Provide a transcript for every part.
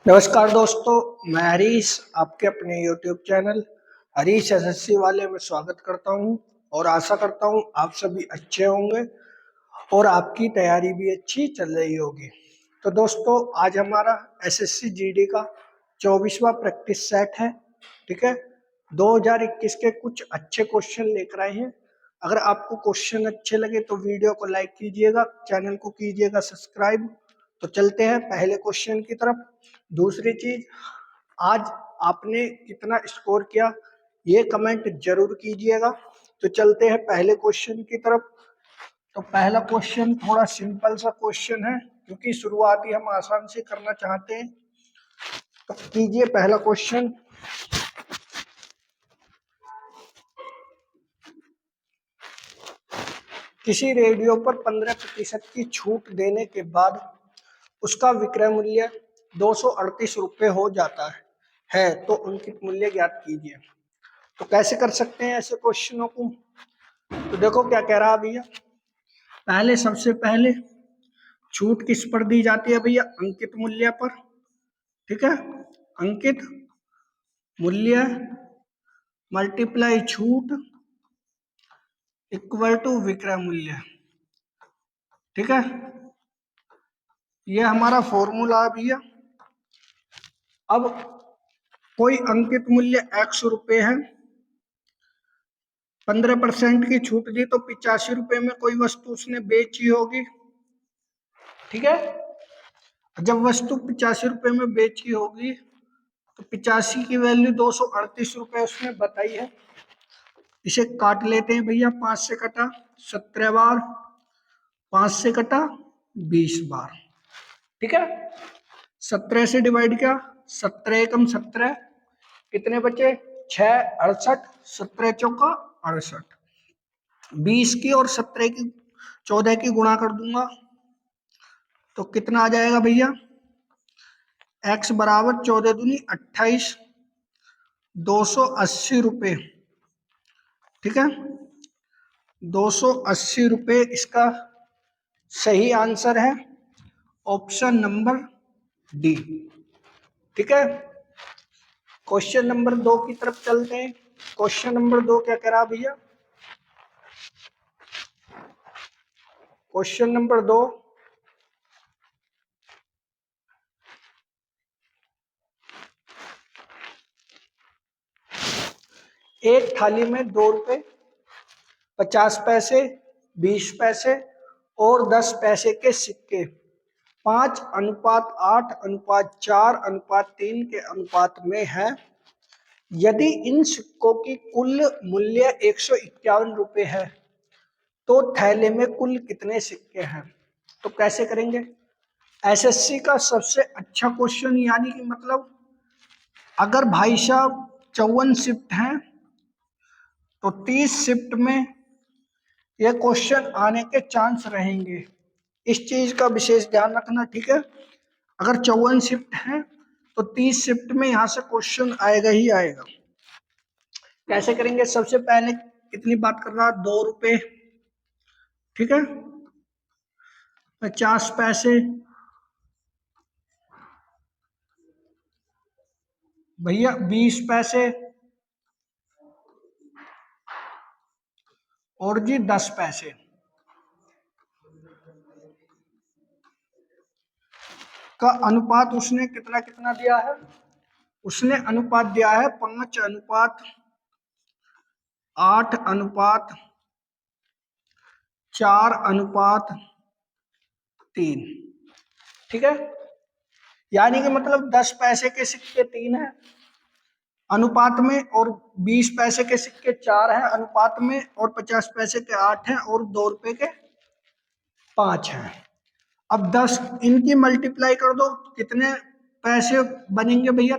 नमस्कार दोस्तों, मैं हरीश आपके अपने YouTube चैनल हरीश एसएससी वाले में स्वागत करता हूं और आशा करता हूं आप सभी अच्छे होंगे और आपकी तैयारी भी अच्छी चल रही होगी। तो दोस्तों, आज हमारा एसएससी जीडी का 24वां प्रैक्टिस सेट है। ठीक है, 2021 के कुछ अच्छे क्वेश्चन लेकर आए हैं। अगर आपको क्वेश्चन अच्छे लगे तो वीडियो को लाइक कीजिएगा, चैनल को कीजिएगा सब्सक्राइब। तो चलते हैं पहले क्वेश्चन की तरफ। दूसरी चीज, आज आपने कितना स्कोर किया ये कमेंट जरूर कीजिएगा। तो चलते हैं पहले क्वेश्चन की तरफ। तो पहला क्वेश्चन थोड़ा सिंपल सा क्वेश्चन है, क्योंकि शुरुआती हम आसान से करना चाहते हैं। तो कीजिए पहला क्वेश्चन। किसी रेडियो पर 15% की छूट देने के बाद उसका विक्रय मूल्य 238 रुपये हो जाता है तो अंकित मूल्य ज्ञात कीजिए। तो कैसे कर सकते हैं ऐसे क्वेश्चनों को? तो देखो क्या कह रहा है भैया। पहले सबसे पहले छूट किस पर दी जाती है भैया? अंकित मूल्य पर। ठीक है, अंकित मूल्य मल्टीप्लाई छूट इक्वल टू विक्रय मूल्य। ठीक है, ये हमारा फॉर्मूला है भैया। अब कोई अंकित मूल्य 100 रुपये है, 15% की छूट दी तो 85 रुपये में कोई वस्तु उसने बेची होगी। ठीक है, जब वस्तु 85 रुपये में बेची होगी तो 85 की वैल्यू 238 रुपये उसने बताई है। इसे काट लेते हैं भैया, 5 से कटा 17 बार, 5 से कटा 20 बार। ठीक है, 17 से डिवाइड किया, 17 एकम 17, कितने बचे? 6 68, 17 चौका 68। 20 की और 17 की 14 की गुणा कर दूंगा तो कितना आ जाएगा भैया? x बराबर 14 दूनी 28, 280 रुपये। ठीक है, 280 रुपये इसका सही आंसर है, ऑप्शन नंबर डी। ठीक है, क्वेश्चन नंबर 2 की तरफ चलते हैं। क्वेश्चन नंबर 2 क्या कह रहा भैया? क्वेश्चन नंबर 2, एक थाली में 2 रुपए 50 पैसे, 20 पैसे और 10 पैसे के सिक्के 5:8:4:3 के अनुपात में है। यदि इन सिक्कों की कुल मूल्य 151 रुपये है तो थैले में कुल कितने सिक्के हैं? तो कैसे करेंगे? एसएससी का सबसे अच्छा क्वेश्चन, यानी कि मतलब अगर भाई साहब 54 शिफ्ट हैं तो 30 शिफ्ट में यह क्वेश्चन आने के चांस रहेंगे। इस चीज का विशेष ध्यान रखना। ठीक है, अगर 54 शिफ्ट है तो 30 शिफ्ट में यहां से क्वेश्चन आएगा ही आएगा। कैसे करेंगे? सबसे पहले कितनी बात कर रहा? 2 रुपए। ठीक है, 50 पैसे भैया, 20 पैसे और जी 10 पैसे। का अनुपात उसने कितना कितना दिया है? उसने अनुपात दिया है 5:8:4:3। ठीक है, यानी कि मतलब 10 पैसे के सिक्के 3 है अनुपात में, और 20 पैसे के सिक्के 4 हैं अनुपात में, और 50 पैसे के 8 हैं, और 2 रुपए के 5 हैं। अब 10 इनकी मल्टीप्लाई कर दो, कितने पैसे बनेंगे भैया?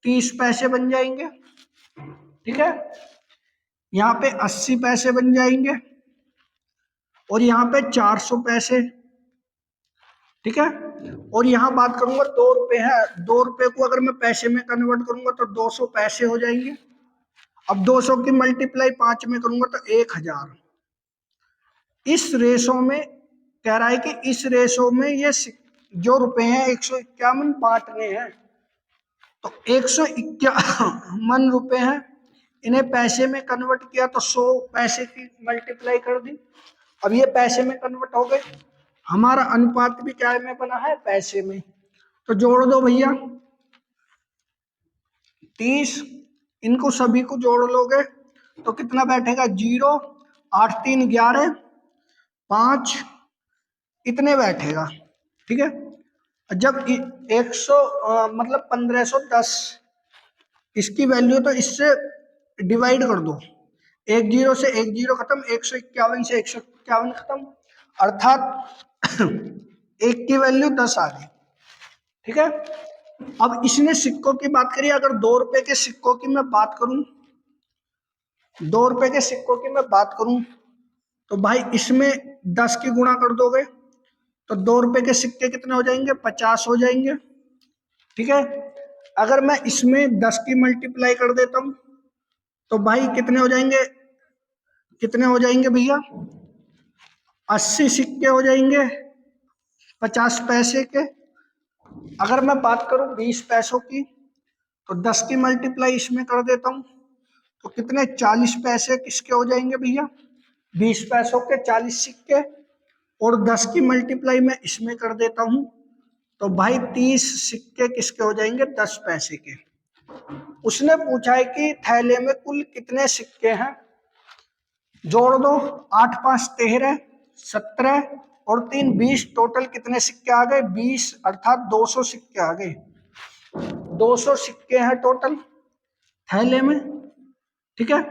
30 पैसे बन जाएंगे। ठीक है, यहाँ पे 80 पैसे बन जाएंगे और यहाँ पे 400 पैसे। ठीक है, और यहाँ बात करूंगा 2 रुपए है, 2 रुपए को अगर मैं पैसे में कन्वर्ट करूंगा तो 200 पैसे हो जाएंगे। अब 200 की मल्टीप्लाई 5 में करूंगा तो 1000। इस रेशो में कह रहा है कि इस रेशो में ये जो रुपए हैं 151 बांटने हैं। तो 151 रुपए है, इन्हें पैसे में कन्वर्ट किया तो 100 पैसे की मल्टीप्लाई कर दी। अब ये पैसे में कन्वर्ट हो गए, हमारा अनुपात भी क्या में बना है, पैसे में। तो जोड़ दो भैया 30, इनको सभी को जोड़ लोगे तो कितना बैठेगा, 0, 8 3 11, 5 इतने बैठेगा। ठीक है, जब 100 मतलब 1510 इसकी वैल्यू, तो इससे डिवाइड कर दो, एक जीरो से एक जीरो खत्म, 151 से 151 खत्म, अर्थात एक की वैल्यू 10 आ गई। ठीक है, अब इसने सिक्कों की बात करी, अगर 2 रुपए के सिक्कों की मैं बात करूं, 2 रुपए के सिक्कों की मैं बात करूं, तो भाई इसमें 10 की गुणा कर दोगे तो 2 रुपए के सिक्के कितने हो जाएंगे, 50 हो जाएंगे। ठीक है, अगर मैं इसमें 10 की मल्टीप्लाई कर देता हूं तो भाई कितने हो जाएंगे, कितने हो जाएंगे भैया, 80 सिक्के हो जाएंगे 50 पैसे के। अगर मैं बात करूं 20 पैसों की, तो 10 की मल्टीप्लाई इसमें कर देता हूं तो कितने, 40 पैसे किसके हो जाएंगे भैया, 20 पैसों के 40 सिक्के। और 10 की मल्टीप्लाई मैं इसमें कर देता हूं तो भाई 30 सिक्के किसके हो जाएंगे, 10 पैसे के। उसने पूछा है कि थैले में कुल कितने सिक्के हैं, जोड़ दो, 8 5 13, 17 और 3 20, टोटल कितने सिक्के आ गए, 20, अर्थात 200 सिक्के आ गए। 200 सिक्के हैं टोटल थैले में। ठीक है,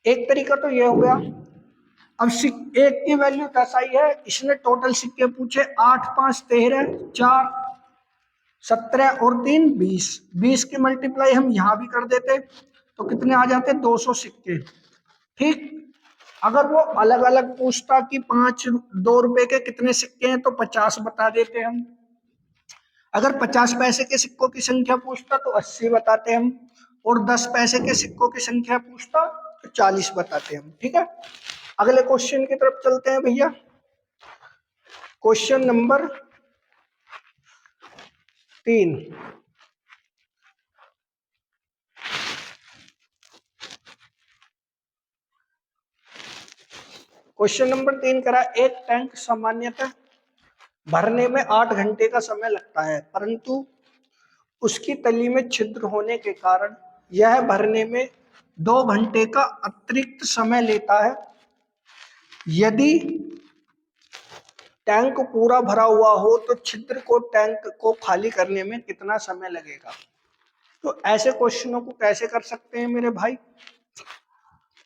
एक तरीका तो ये हो गया। अब एक की वैल्यू 10 आई है, इसने टोटल सिक्के पूछे, 8 5 13, 4 17 और 3 20, 20 की मल्टीप्लाई हम यहां भी कर देते तो कितने आ जाते, 200 सिक्के। ठीक, अगर वो अलग अलग पूछता कि 2 रुपए के कितने सिक्के हैं तो 50 बता देते हम। अगर 50 पैसे के सिक्कों की संख्या पूछता तो 80 बताते हम, और 10 पैसे के सिक्कों की संख्या पूछता तो 40 बताते हम। ठीक है, अगले क्वेश्चन की तरफ चलते हैं भैया। क्वेश्चन नंबर 3, क्वेश्चन नंबर 3 करा, एक टैंक सामान्यतः भरने में 8 घंटे का समय लगता है, परंतु उसकी तली में छिद्र होने के कारण यह भरने में 2 घंटे का अतिरिक्त समय लेता है। यदि टैंक पूरा भरा हुआ हो तो छिद्र को टैंक को खाली करने में कितना समय लगेगा। तो ऐसे क्वेश्चनों को कैसे कर सकते हैं मेरे भाई,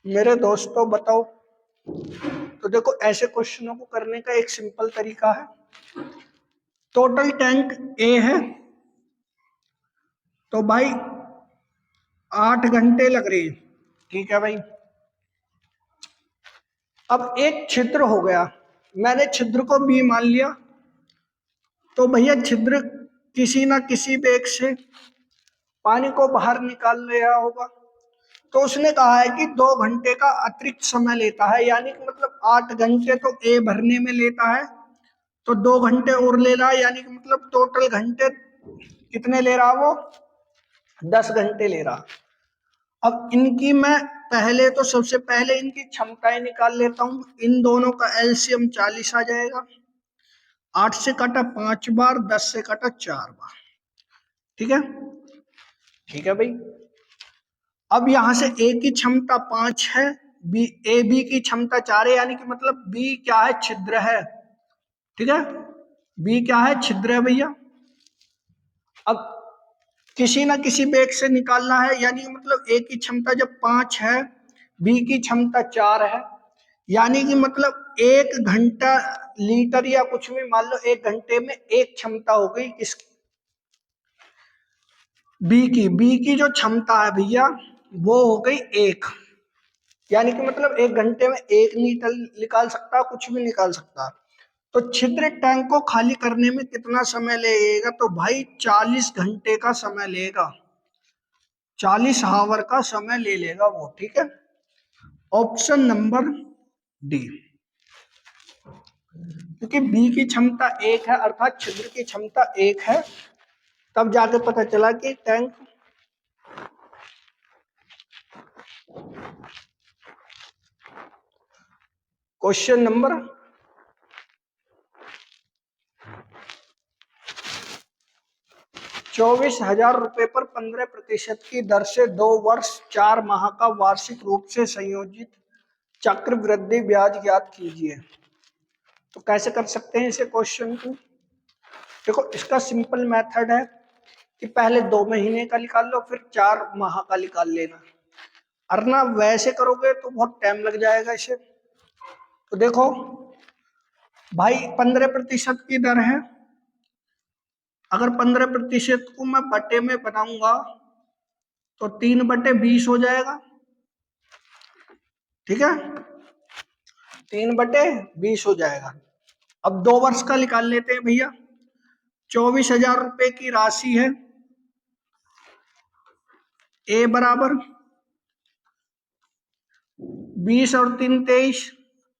मेरे दोस्तों बताओ। तो देखो, ऐसे क्वेश्चनों को करने का एक सिंपल तरीका है। टोटल टैंक ए है तो भाई 8 घंटे लग रही है। ठीक है भाई, अब एक छिद्र हो गया, मैंने छिद्र को बी मान लिया, तो भैया छिद्र किसी ना किसी वेग से पानी को बाहर निकाल रहा होगा। तो उसने कहा है कि 2 घंटे का अतिरिक्त समय लेता है, यानी कि मतलब 8 घंटे तो ए भरने में लेता है, तो 2 घंटे और ले रहा है, यानी कि मतलब टोटल घंटे कितने ले रहा वो, 10 घंटे ले रहा। अब इनकी मैं पहले तो सबसे पहले इनकी क्षमताएं निकाल लेता हूं। इन दोनों का एलसीएम 40 आ जाएगा, 8 से काटा 5 बार, 10 से काटा 4 बार। ठीक है, ठीक है भाई। अब यहां से ए की क्षमता 5 है, बी ए बी की क्षमता 4 है, यानी कि मतलब बी क्या है, छिद्र है। ठीक है, बी क्या है, छिद्र है भैया। अब किसी ना किसी वेग से निकालना है, यानी मतलब ए की क्षमता जब 5 है, बी की क्षमता 4 है, यानी कि मतलब 1 घंटा लीटर या कुछ भी मान लो, 1 घंटे में एक क्षमता हो गई किसकी, बी की जो क्षमता है भैया वो हो गई 1, यानी कि मतलब 1 घंटे में 1 लीटर निकाल सकता, कुछ भी निकाल सकता। तो छिद्र टैंक को खाली करने में कितना समय लगेगा, तो भाई 40 घंटे का समय लेगा, 40 हावर का समय ले लेगा वो। ठीक है, ऑप्शन नंबर डी, क्योंकि बी की क्षमता 1 है, अर्थात छिद्र की क्षमता 1 है, तब जाके पता चला कि टैंक क्वेश्चन नंबर 24,000 रुपए पर 15% की दर से 2 वर्ष 4 माह का वार्षिक रूप से संयोजित चक्रवृद्धि ब्याज ज्ञात कीजिए। तो कैसे कर सकते हैं इसे क्वेश्चन को? देखो, इसका सिंपल मेथड है कि पहले 2 महीने का निकाल लो, फिर 4 माह का निकाल लेना। अरना वैसे करोगे तो बहुत टाइम लग जाएगा इसे। तो देखो भाई, 15% की दर है। अगर 15% को मैं बटे में बनाऊंगा तो 3/20 हो जाएगा। ठीक है, 3/20 हो जाएगा। अब 2 वर्ष का निकाल लेते हैं भैया। 24,000 रुपए की राशि है। ए बराबर 20 और 3 23,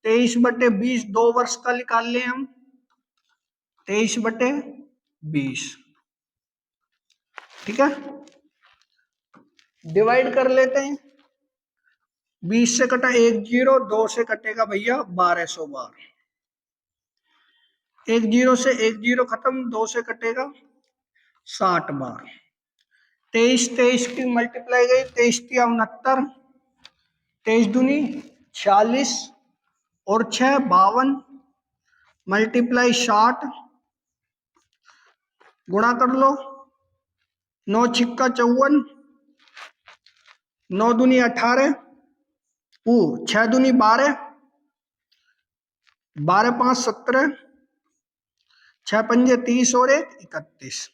23/20, 2 वर्ष का निकाल लें हम, 23/20। ठीक है, डिवाइड कर लेते हैं। 20 से कटा 1 0, 2 से कटेगा भैया 1200 बार। 1 0 से 1 0 खत्म, 2 से कटेगा 60 बार। 23 की मल्टीप्लाई गई, 23 69, 23 दूनी 46 और 6 52, मल्टीप्लाई 60, गुणा कर लो, 9 छिक्का 54, 9 दूनी 18, 6 दूनी 12, 12 5 17, 6 पंजे 30 और 1 31।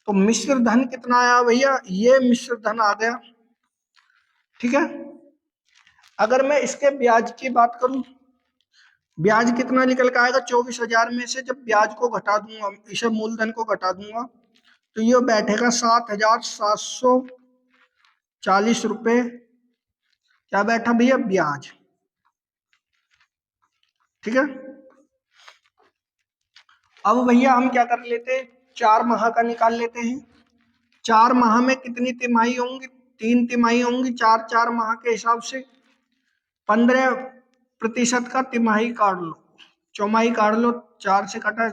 तो मिश्र धन कितना आया भैया? ये मिश्र धन आ गया। ठीक है, अगर मैं इसके ब्याज की बात करूं, ब्याज कितना निकल के आएगा? 24,000 में से जब ब्याज को घटा दूंगा, इसे मूलधन को घटा दूंगा, तो ये बैठेगा 7,740 रुपए। क्या बैठा भैया? ब्याज। ठीक है, अब भैया हम क्या कर लेते हैं, 4 माह का निकाल लेते हैं। 4 माह में कितनी तिमाही होंगी? 3 तिमाही होंगी। 4 4 माह के हिसाब से 15% का तिमाही काट लो, चौमाही काट लो। 4 से कटा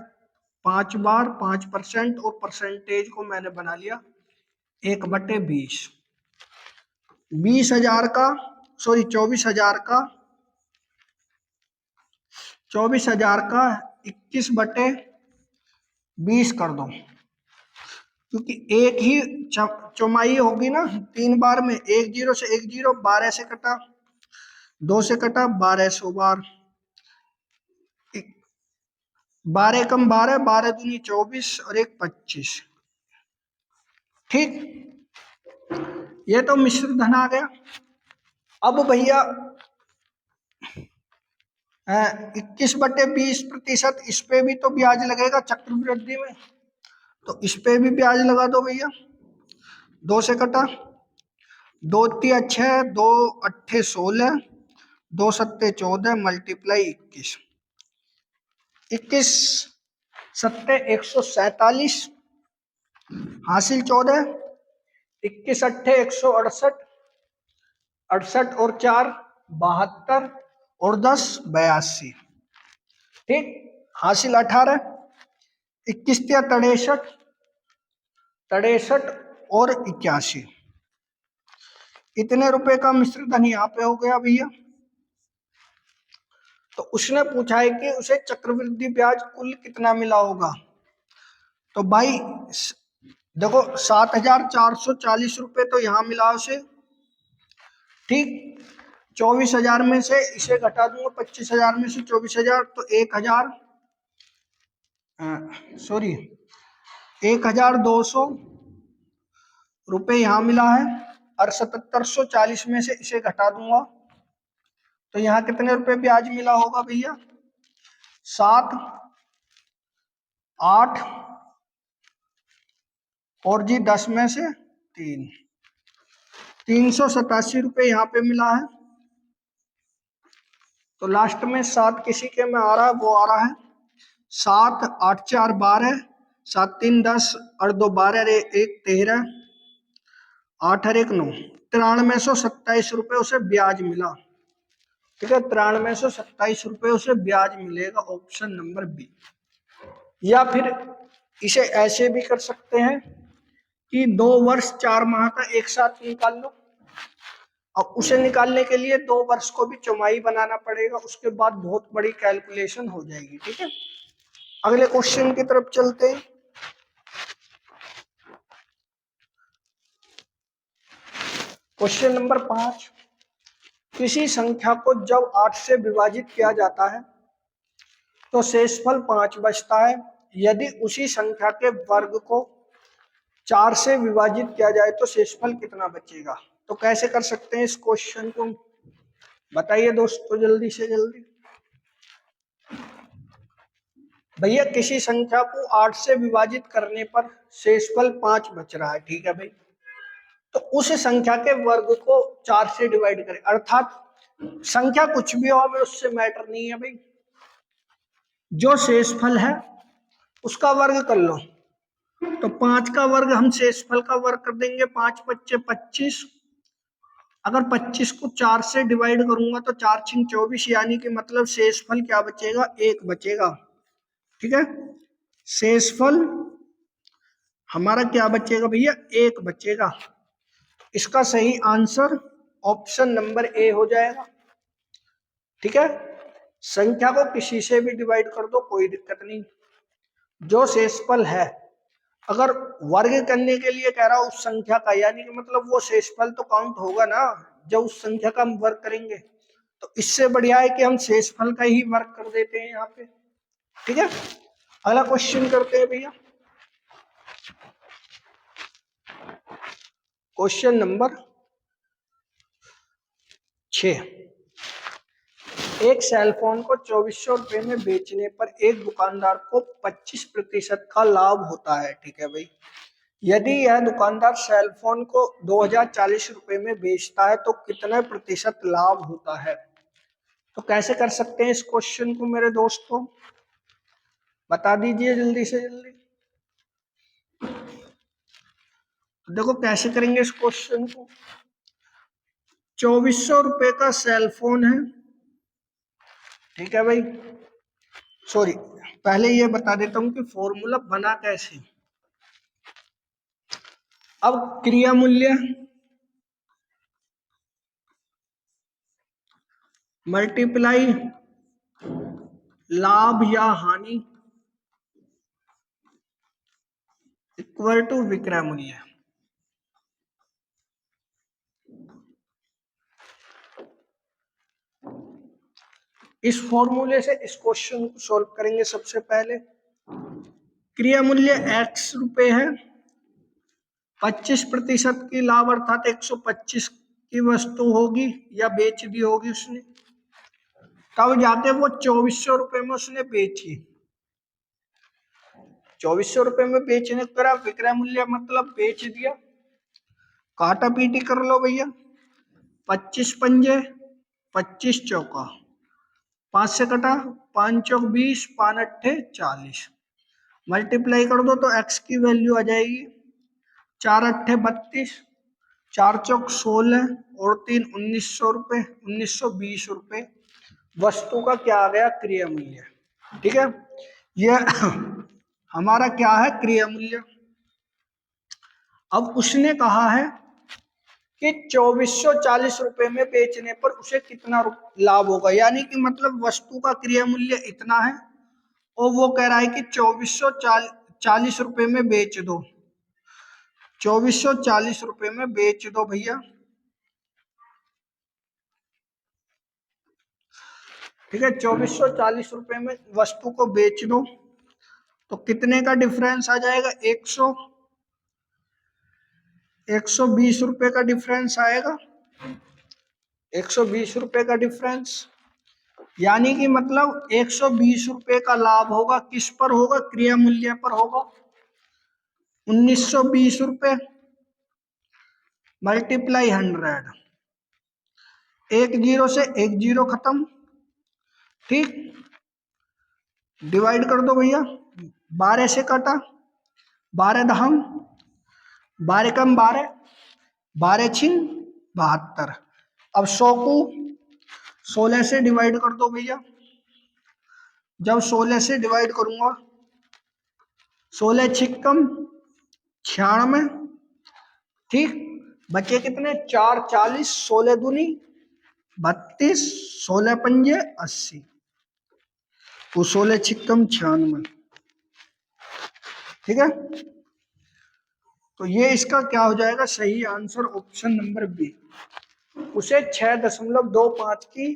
5 बार, 5%, और परसेंटेज को मैंने बना लिया 1/20। 20,000 का, सॉरी 24,000 का 21/20 कर दो, क्योंकि एक ही चौमाही होगी ना 3 बार में। 1 0 से 1 0, 12 से कटा, 2 से कटा 1200 बार, 12 कम 12, 12 दूनी 24 और 1 25। ठीक, ये तो मिश्र धन आ गया। अब भैया 21/20%, इस पे भी तो ब्याज लगेगा चक्रवृद्धि में, तो इस पे भी ब्याज लगा दो भैया। 2 से कटा, 2 3 6, 2 8 16, 2 7 14, मल्टीप्लाई 21, 21 7 147, हासिल 14, 21 8 168, 68 और 4 72, और 10 82। ठीक, हासिल 18, 21 63, 63 और 81। इतने रुपए का मिश्र धन यहाँ पे हो गया भैया। तो उसने पूछा है कि उसे चक्रवृद्धि ब्याज कुल कितना मिला होगा। तो भाई देखो, 7,440 रुपए तो यहाँ मिला उसे। ठीक, 24,000 में से इसे घटा दूंगा, 25,000 में से 24,000, तो 1,000, सॉरी 1,200 रुपए यहाँ मिला है। और 7,740 में से इसे घटा दूंगा, तो यहाँ कितने रुपए ब्याज मिला होगा भैया? 7 8 और जी 10 में से 3, 387 रुपए यहाँ पे मिला है। तो लास्ट में 7 किसी के में आ रहा है, वो आ रहा है 7 8 4 12, 7 3 10 और 2 12 रे 1 13 8 और 1 9, 9327 रुपये उसे ब्याज मिला। ठीक है, 9327 रुपये उसे ब्याज मिलेगा, ऑप्शन नंबर बी। या फिर इसे ऐसे भी कर सकते हैं कि 2 वर्ष 4 माह का एक साथ निकाल लो, और उसे निकालने के लिए 2 वर्ष को भी चौमाही बनाना पड़ेगा, उसके बाद बहुत बड़ी कैलकुलेशन हो जाएगी। ठीक है, अगले क्वेश्चन की तरफ चलते हैं। क्वेश्चन नंबर 5, किसी संख्या को जब 8 से विभाजित किया जाता है तो शेषफल 5 बचता है। यदि उसी संख्या के वर्ग को 4 से विभाजित किया जाए तो शेषफल कितना बचेगा? तो कैसे कर सकते हैं इस क्वेश्चन को, बताइए दोस्तों जल्दी से जल्दी। भैया किसी संख्या को 8 से विभाजित करने पर शेषफल 5 बच रहा है, ठीक है भाई, तो उस संख्या के वर्ग को 4 से डिवाइड करें, अर्थात संख्या कुछ भी हो हमें उससे मैटर नहीं है भाई, जो शेषफल है उसका वर्ग कर लो। तो 5 का वर्ग हम शेषफल का वर्ग कर देंगे, 5 बच्चे 25, अगर 25 को 4 से डिवाइड करूंगा तो 4 छिंग 24, यानी कि मतलब शेषफल क्या बचेगा, 1 बचेगा। ठीक है, शेषफल हमारा क्या बचेगा भैया, 1 बचेगा। इसका सही आंसर ऑप्शन नंबर ए हो जाएगा। ठीक है, संख्या को किसी से भी डिवाइड कर दो, कोई दिक्कत नहीं, जो शेषफल है अगर वर्ग करने के लिए कह रहा हूं उस संख्या का, यानी कि मतलब वो शेषफल तो काउंट होगा ना जब उस संख्या का हम वर्ग करेंगे, तो इससे बढ़िया है कि हम शेषफल का ही वर्ग कर देते हैं यहाँ पे। ठीक है, अगला क्वेश्चन करते हैं भैया। क्वेश्चन नंबर 6, एक सेल फोन को 2400 रुपए में बेचने पर एक दुकानदार को 25% का लाभ होता है। ठीक है भाई, यदि यह दुकानदार सेल फोन को 2040 रुपए में बेचता है तो कितने प्रतिशत लाभ होता है? तो कैसे कर सकते हैं इस क्वेश्चन को मेरे दोस्तों, बता दीजिए जल्दी से जल्दी। देखो कैसे करेंगे इस क्वेश्चन को, 2400 रुपए का सेल फोन है, ठीक है भाई, सॉरी पहले ये बता देता हूं कि फॉर्मूला बना कैसे। अब क्रिया मूल्य मल्टीप्लाई लाभ या हानि इक्वल टू विक्रय मूल्य। इस फॉर्मूले से इस क्वेश्चन को सॉल्व करेंगे। सबसे पहले क्रिया मूल्य x रुपए है, 25% की लाभ अर्थात 125 की वस्तु होगी या बेच दी होगी उसने, तब जाके वो 2400 रुपए में उसने बेची। 2400 रुपए में बेचने करा, विक्रय मूल्य मतलब बेच दिया, काटा पीटी कर लो भैया, 25 पंजे 25 चौका, 5 से कटा, 5 चौक 20, 5 अट्ठे 40, मल्टीप्लाई कर दो तो x की वैल्यू आ जाएगी 4 अट्ठे 32, 4 चौक 16 और 3 1900 रुपए, 1920 रुपए वस्तु का क्या आ गया, क्रिया मूल्य। ठीक है, यह हमारा क्या है, क्रिया मूल्य। अब उसने कहा है कि 2440 रुपए में बेचने पर उसे कितना लाभ होगा, यानी कि मतलब वस्तु का क्रिया मूल्य इतना है और वो कह रहा है कि 2440 रुपए में बेच दो, 2440 रुपए में बेच दो भैया। ठीक है, 2440 रुपए में वस्तु को बेच दो तो कितने का डिफरेंस आ जाएगा, 120 रुपए का डिफरेंस आएगा, 120 रुपए का डिफरेंस, यानी कि मतलब 120 रुपए का लाभ होगा, किस पर होगा, क्रिया मूल्य पर होगा। 1920 रुपए मल्टीप्लाई 100, एक जीरो से एक जीरो खत्म, ठीक, डिवाइड कर दो भैया, 12 से काटा 12 दहम 12 कम 12, 12 छिन 72। अब 100 को 16 से डिवाइड कर दो भैया। जब 16 से डिवाइड करूंगा, 16 छिक्कम 96, ठीक। बचे कितने, 4 40, 16 दूनी 32, 16 पंजे 80, वो 16 छिक्कम 96, ठीक है। तो ये इसका क्या हो जाएगा, सही आंसर ऑप्शन नंबर बी। उसे 6.25 की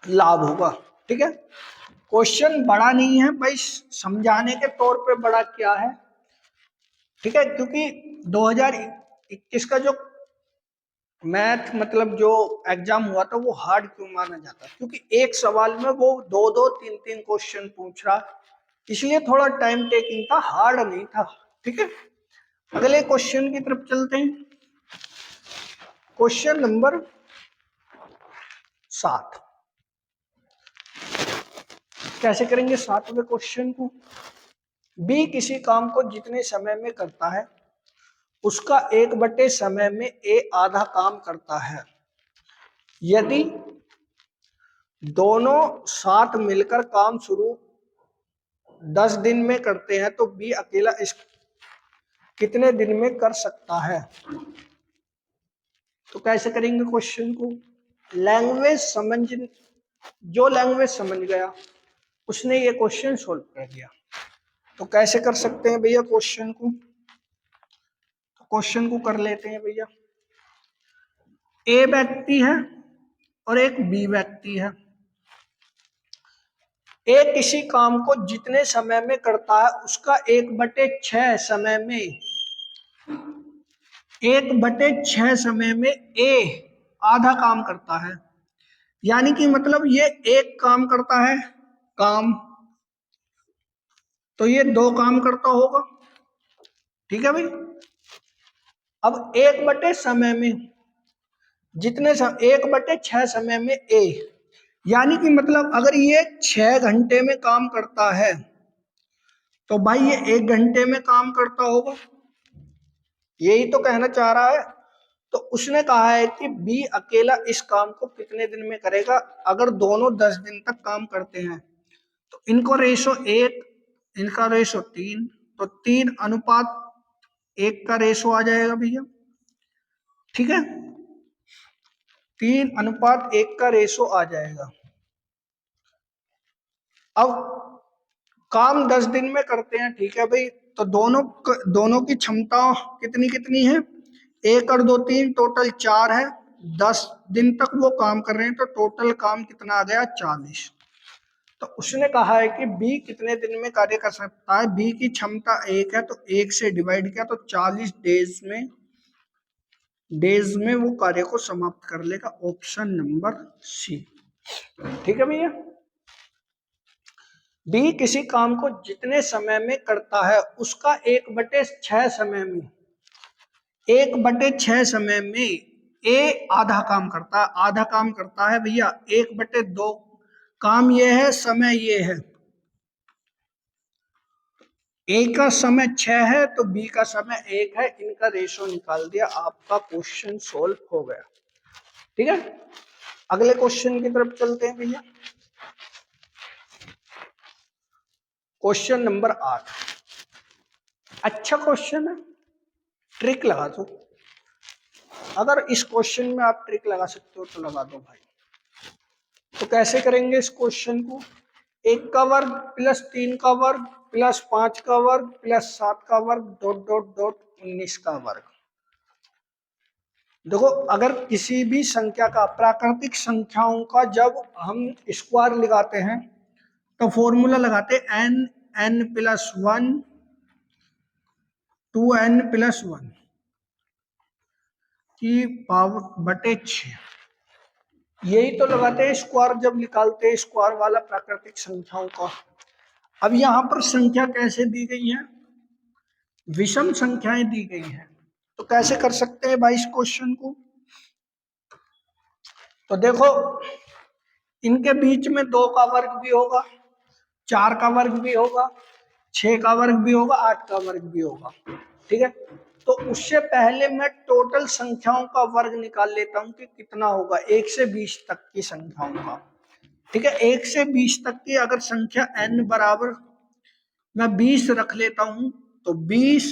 लाभ होगा, ठीक है। क्वेश्चन बड़ा नहीं है भाई, समझाने के तौर पे बड़ा क्या है, ठीक है। क्योंकि 2021 का जो मैथ मतलब जो एग्जाम हुआ था वो हार्ड क्यों माना जाता है, क्योंकि एक सवाल में वो 2-2 3-3 क्वेश्चन पूछ रहा, इसलिए थोड़ा टाइम टेकिंग था, हार्ड नहीं था, ठीक है। अगले क्वेश्चन की तरफ चलते हैं। Question number 7। कैसे करेंगे 7वें क्वेश्चन को। बी किसी काम को जितने समय में करता है उसका 1/, समय में ए आधा काम करता है। यदि दोनों साथ मिलकर काम शुरू 10 दिन में करते हैं तो बी अकेला इस कितने दिन में कर सकता है। तो कैसे करेंगे क्वेश्चन को, लैंग्वेज समझ, जो लैंग्वेज समझ गया उसने ये क्वेश्चन सोल्व कर दिया। तो कैसे कर सकते हैं भैया क्वेश्चन को, तो क्वेश्चन को कर लेते हैं भैया। ए व्यक्ति है और एक बी व्यक्ति है। ए किसी काम को जितने समय में करता है उसका 1/6 समय में, 1/6 समय में ए आधा काम करता है। यानी कि मतलब ये एक काम करता है काम, तो ये 2 काम करता होगा, ठीक है भाई। अब 1/, समय में जितने 1/6 समय में ए, यानी कि मतलब अगर ये 6 घंटे में काम करता है तो भाई ये 1 घंटे में काम करता होगा, यही तो कहना चाह रहा है। तो उसने कहा है कि बी अकेला इस काम को कितने दिन में करेगा। अगर दोनों 10 दिन तक काम करते हैं तो इनको रेशो 1, इनका रेशो 3, तो 3:1 का रेशो आ जाएगा भैया, ठीक है। 3:1 का रेशो आ जाएगा। अब काम 10 दिन में करते हैं, ठीक है भाई। तो दोनों की क्षमता कितनी कितनी है, 1 और 2 3, टोटल 4 है। 10 दिन तक वो काम कर रहे हैं तो टोटल काम कितना आ गया, 40। तो उसने कहा है कि बी कितने दिन में कार्य कर सकता है। बी की क्षमता 1 है तो 1 से डिवाइड किया तो 40 डेज में वो कार्य को समाप्त कर लेगा। ऑप्शन नंबर सी, ठीक है भैया। बी किसी काम को जितने समय में करता है उसका 1/6 समय में, 1/6 समय में ए आधा काम करता है। आधा काम करता है भैया, 1/2 काम ये है, समय ये है। ए का समय 6 है तो बी का समय 1 है, इनका रेशो निकाल दिया, आपका क्वेश्चन सोल्व हो गया, ठीक है। अगले क्वेश्चन की तरफ चलते हैं भैया। क्वेश्चन नंबर 8, अच्छा क्वेश्चन है, ट्रिक लगा दो। अगर इस क्वेश्चन में आप ट्रिक लगा सकते हो तो लगा दो भाई। तो कैसे करेंगे इस क्वेश्चन को, 1 का वर्ग प्लस 3 का वर्ग प्लस 5 का वर्ग प्लस 7 का वर्ग डॉट डॉट डॉट 19 का वर्ग। देखो अगर किसी भी संख्या का, प्राकृतिक संख्याओं का जब हम स्क्वायर लगाते हैं तो फॉर्मूला लगाते हैं n+1 2n+1 की पावर बटे 6, यही तो लगाते हैं स्क्वायर जब निकालते हैं स्क्वायर वाला प्राकृतिक संख्याओं का। अब यहां पर संख्या कैसे दी गई है, विषम संख्याएं दी गई हैं। तो कैसे कर सकते हैं भाई इस क्वेश्चन को, तो देखो इनके बीच में 2 का वर्ग भी होगा, 4 का वर्ग भी होगा, 6 का वर्ग भी होगा, 8 का वर्ग भी होगा। ठीक है, तो उससे पहले मैं टोटल संख्याओं का वर्ग निकाल लेता हूं कि कितना होगा 1 से 20 तक की संख्याओं का। ठीक है, 1 से 20 तक की अगर संख्या n बराबर मैं 20 रख लेता हूं, तो 20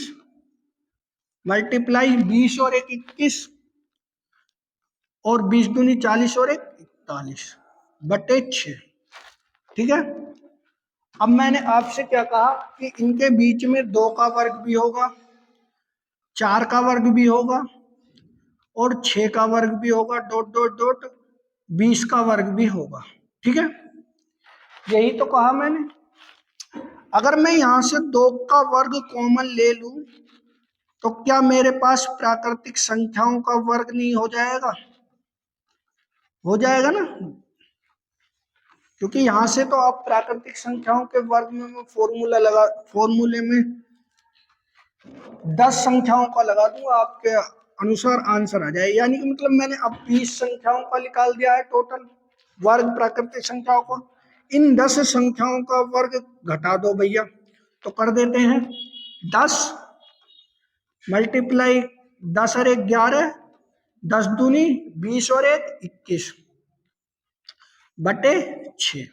मल्टीप्लाई 20 और 1 21, और 20 दूनी 40 और 1 41 बटे 6। ठीक है, अब मैंने आपसे क्या कहा कि इनके बीच में 2 का वर्ग भी होगा, 4 का वर्ग भी होगा और 6 का वर्ग भी होगा, डॉट डॉट डॉट 20 का वर्ग भी होगा। ठीक है, यही तो कहा मैंने। अगर मैं यहां से 2 का वर्ग कॉमन ले लूं तो क्या मेरे पास प्राकृतिक संख्याओं का वर्ग नहीं हो जाएगा? हो जाएगा ना, क्योंकि यहां से तो आप प्राकृतिक संख्याओं के वर्ग में मैं फॉर्मूले में 10 संख्याओं का लगा दूंगा, आपके अनुसार आंसर आ जाए। यानी कि मतलब मैंने अब 20 संख्याओं का निकाल दिया है टोटल वर्ग प्राकृतिक संख्याओं को। इन 10 संख्याओं का वर्ग घटा दो भैया, तो कर देते हैं 10 मल्टीप्लाई 10 और 1 11, 10 दूनी 20 और 1 21 बटे 6।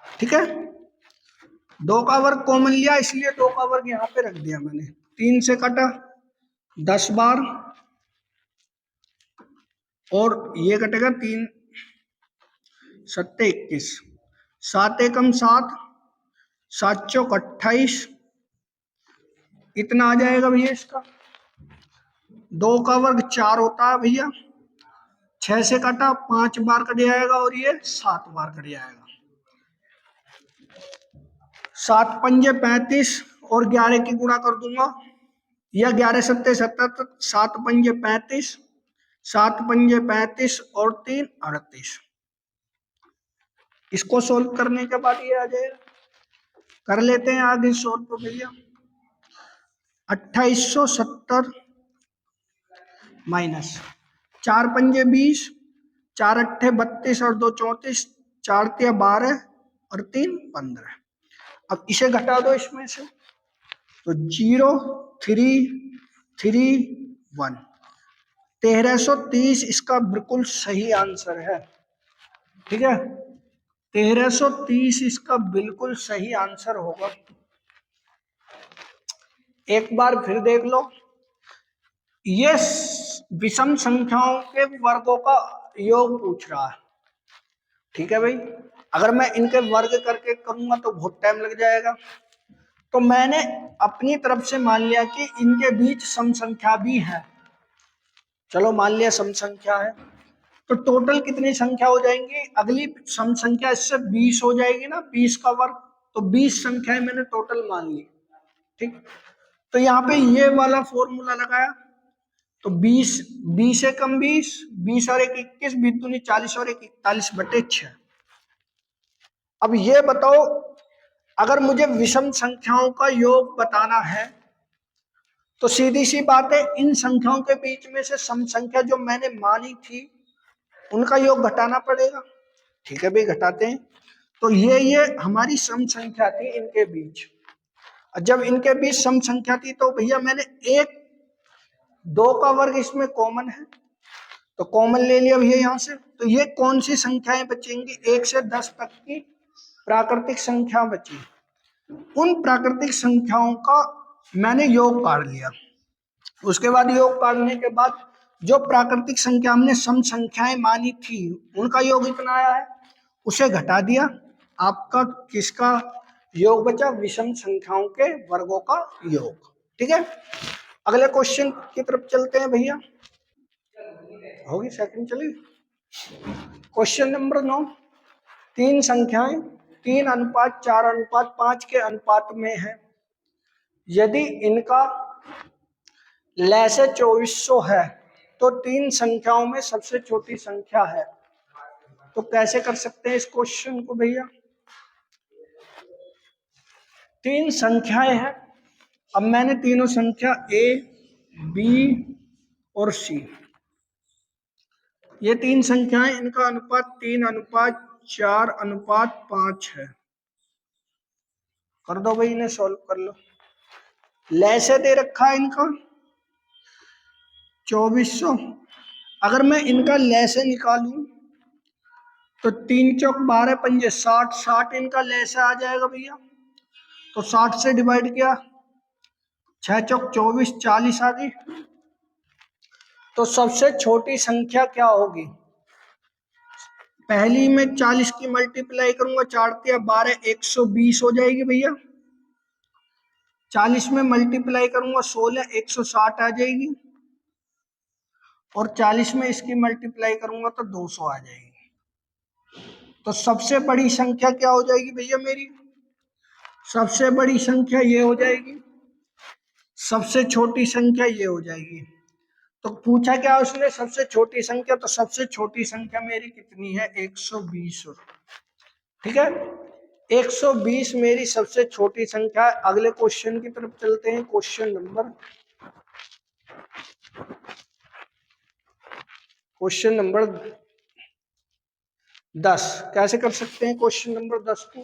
ठीक है, 2 का वर्ग कॉमन लिया इसलिए 2 का वर्ग यहाँ पे रख दिया मैंने। 3 से कटा 10 बार, और ये कटेगा 3 सत्ते 21, 7 एकम 7, 7 चौक 28, इतना आ जाएगा भैया इसका। 2 का वर्ग 4 होता है भैया, 6 से काटा 5 बार कट जाएगा और ये 7 बार कट जाएगा। 7 पंजे 35 और 11 की गुणा कर दूंगा, या 11 सत्ते 77, 7 पंजे 35, 7 पंजे 35 और 3 38। इसको सोल्व करने के बाद ये आ जाएगा। कर लेते हैं आगे सोल्व तो भैया। 2870 माइनस 4 पंजे 20, 4 अट्ठे 32 और 2 34, 4 तिया 12 और 3 15। अब इसे घटा दो इसमें से, तो 0 3 3 1, 1330 इसका बिल्कुल सही आंसर है। ठीक है, 1330 इसका बिल्कुल सही आंसर होगा। एक बार फिर देख लो, ये विषम संख्याओं के वर्गों का योग पूछ रहा है। ठीक है भाई, अगर मैं इनके वर्ग करके करूंगा तो बहुत टाइम लग जाएगा, तो मैंने अपनी तरफ से मान लिया कि इनके बीच सम संख्या भी है। चलो मान लिया सम संख्या है, तो टोटल कितनी संख्या हो जाएंगी? अगली सम संख्या इससे 20 हो जाएगी ना, 20 का वर्ग, तो 20 संख्याएं मैंने टोटल मान ली। ठीक, तो यहाँ पे ये वाला फॉर्मूला लगाया, तो 20 20 एकम 20, 20 और 1 21, 20 दूनी 40 और 1 41 बटे 6। अब ये बताओ, अगर मुझे विषम संख्याओं का योग बताना है तो सीधी सी बात है, इन संख्याओं के बीच में से सम संख्या जो मैंने मानी थी उनका योग घटाना पड़ेगा। ठीक है भाई, घटाते हैं। तो ये हमारी सम संख्या थी इनके बीच, और जब इनके बीच सम संख्या थी तो भैया मैंने 2 का वर्ग इसमें कॉमन है, तो कॉमन ले लिया भैया यहाँ से। तो ये कौन सी संख्याएं बचेंगी? 1 से 10 तक की प्राकृतिक संख्या बची। उन प्राकृतिक संख्याओं का मैंने योग काट लिया। उसके बाद योग काटने के बाद जो प्राकृतिक संख्या हमने सम संख्याएं मानी थी उनका योग इतना आया है, उसे घटा दिया। आपका किसका योग बचा? विषम संख्याओं के वर्गों का योग। ठीक है, अगले क्वेश्चन की तरफ चलते हैं भैया। होगी सेकंड, चलिए। क्वेश्चन नंबर 9, 3 संख्याएं 3 अनुपात 4 अनुपात 5 के अनुपात में है। यदि इनका लैसे 2400 है तो 3 संख्याओं में सबसे छोटी संख्या है। तो कैसे कर सकते हैं इस क्वेश्चन को भैया? 3 संख्याएं हैं, अब मैंने तीनों संख्या A, B और C, ये 3 संख्याएं, इनका अनुपात 3 अनुपात 4 अनुपात 5 है। कर दो भाई, इन्हें सॉल्व कर लो। लैसे दे रखा है इनका 2400। अगर मैं इनका लैसे निकालूं तो 3 चौक 12 पंजे 60, 60 इनका लैसे आ जाएगा भैया। तो 60 से डिवाइड किया, 6 चौक 24, 40 आ गई। तो सबसे छोटी संख्या क्या होगी? पहली में 40 की मल्टीप्लाई करूंगा, 4×12 120 हो जाएगी भैया। 40 में मल्टीप्लाई करूंगा 16 160 आ जाएगी। और 40 में इसकी मल्टीप्लाई करूंगा तो 200 आ जाएगी। तो सबसे बड़ी संख्या क्या हो जाएगी भैया मेरी? सबसे बड़ी संख्या ये हो जाएगी, सबसे छोटी संख्या ये हो जाएगी। तो पूछा क्या उसने? सबसे छोटी संख्या। तो सबसे छोटी संख्या मेरी कितनी है? 120। ठीक है, 120 मेरी सबसे छोटी संख्या है। अगले क्वेश्चन की तरफ चलते हैं। Question number 10। कैसे कर सकते हैं क्वेश्चन नंबर 10 को?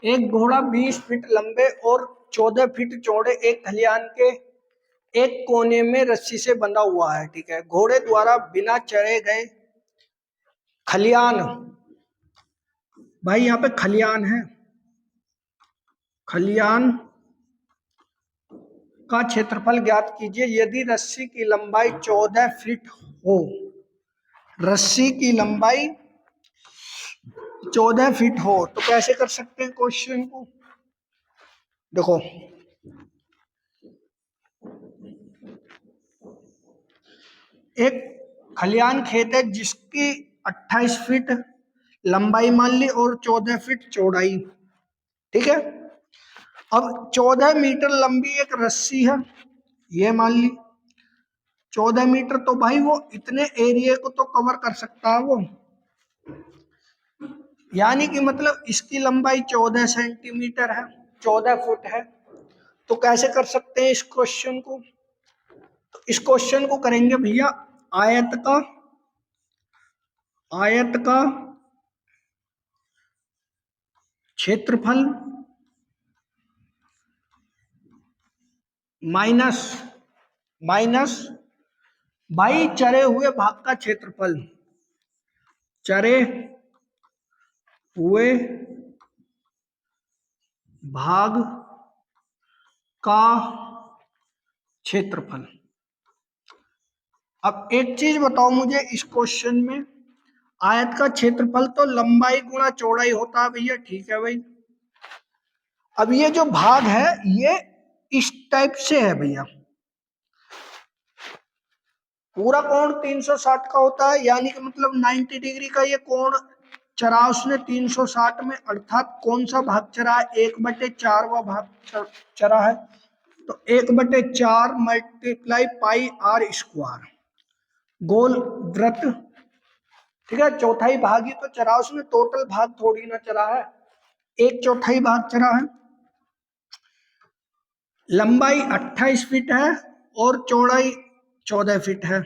एक घोड़ा 20 फीट लंबे और 14 फीट चौड़े एक खलियान के एक कोने में रस्सी से बंधा हुआ है। ठीक है, घोड़े द्वारा बिना चढ़े गए खलियान, भाई यहाँ पे खलियान है, खलियान का क्षेत्रफल ज्ञात कीजिए। यदि रस्सी की लंबाई 14 फीट हो, रस्सी की लंबाई 14 फीट हो, तो कैसे कर सकते हैं क्वेश्चन को? देखो, एक खलियान खेत है जिसकी 28 फीट लंबाई मान ली और 14 फीट चौड़ाई। ठीक है, अब 14 मीटर लंबी एक रस्सी है, ये मान ली 14 मीटर। तो भाई वो इतने एरिया को तो कवर कर सकता है वो, यानी कि मतलब इसकी लंबाई 14 सेंटीमीटर है, 14 फुट है। तो कैसे कर सकते हैं इस क्वेश्चन को? तो इस क्वेश्चन को करेंगे भैया आयत का क्षेत्रफल माइनस भाई चरे हुए भाग का क्षेत्रफल, चरे हुए भाग का क्षेत्रफल। अब एक चीज बताओ मुझे, इस क्वेश्चन में आयत का क्षेत्रफल तो लंबाई गुणा चौड़ाई होता है भैया। ठीक है भाई, अब ये जो भाग है ये इस टाइप से है भैया। पूरा कोण 360 का होता है, यानी कि मतलब 90 डिग्री का ये कोण चरा उसने 360 में, अर्थात कौन सा भाग चरा है? 1/4 वा भाग चरा है। तो 1/4 मल्टीप्लाई पाई आर स्क्वायर, गोल वृत्त। ठीक है, चौथाई भाग ही तो चरा उसने, टोटल भाग थोड़ी ना चरा है, 1/4 भाग चरा है। लंबाई 28 फीट है और चौड़ाई 14 फीट है।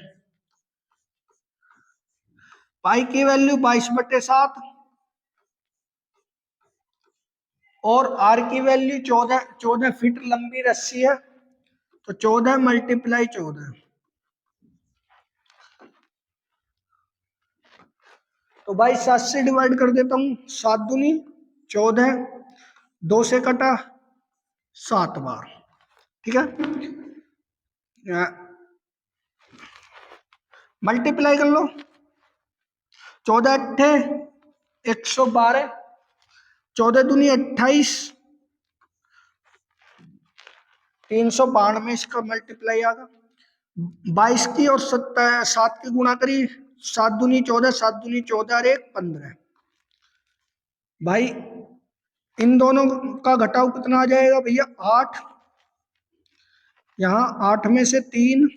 पाई की वैल्यू 22/7 और आर की वैल्यू 14 फीट लंबी रस्सी है, तो 14 मल्टीप्लाई 14। तो भाई 7 से डिवाइड कर देता हूं, 7 दूनी 14, 2 से कटा 7 बार। ठीक है, मल्टीप्लाई कर लो, 14 अट्ठे 112, 14 दूनी 28, 392 इसका मल्टीप्लाई आगा। 22 की और 7 की गुणा करी, 7 दूनी 14, 7 दूनी 14 और 1 15। भाई इन दोनों का घटाव कितना आ जाएगा भैया? 8। यहाँ 8 में से 3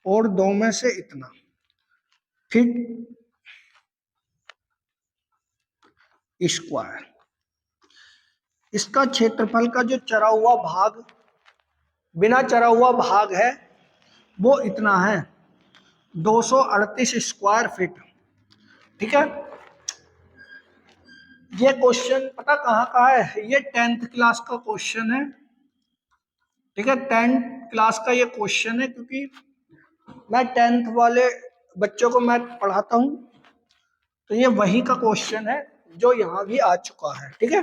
और 2 में से इतना, फिट स्क्वायर। इसका क्षेत्रफल का जो चरा हुआ भाग, बिना चरा हुआ भाग है, वो इतना है 238 स्क्वायर फीट। ठीक है, ये क्वेश्चन पता कहाँ का है? ये 10th क्लास का क्वेश्चन है। ठीक है, 10th क्लास का ये क्वेश्चन है, क्योंकि मैं 10th वाले बच्चों को मैथ पढ़ाता हूँ, तो ये वही का क्वेश्चन है जो यहाँ भी आ चुका है। ठीक है,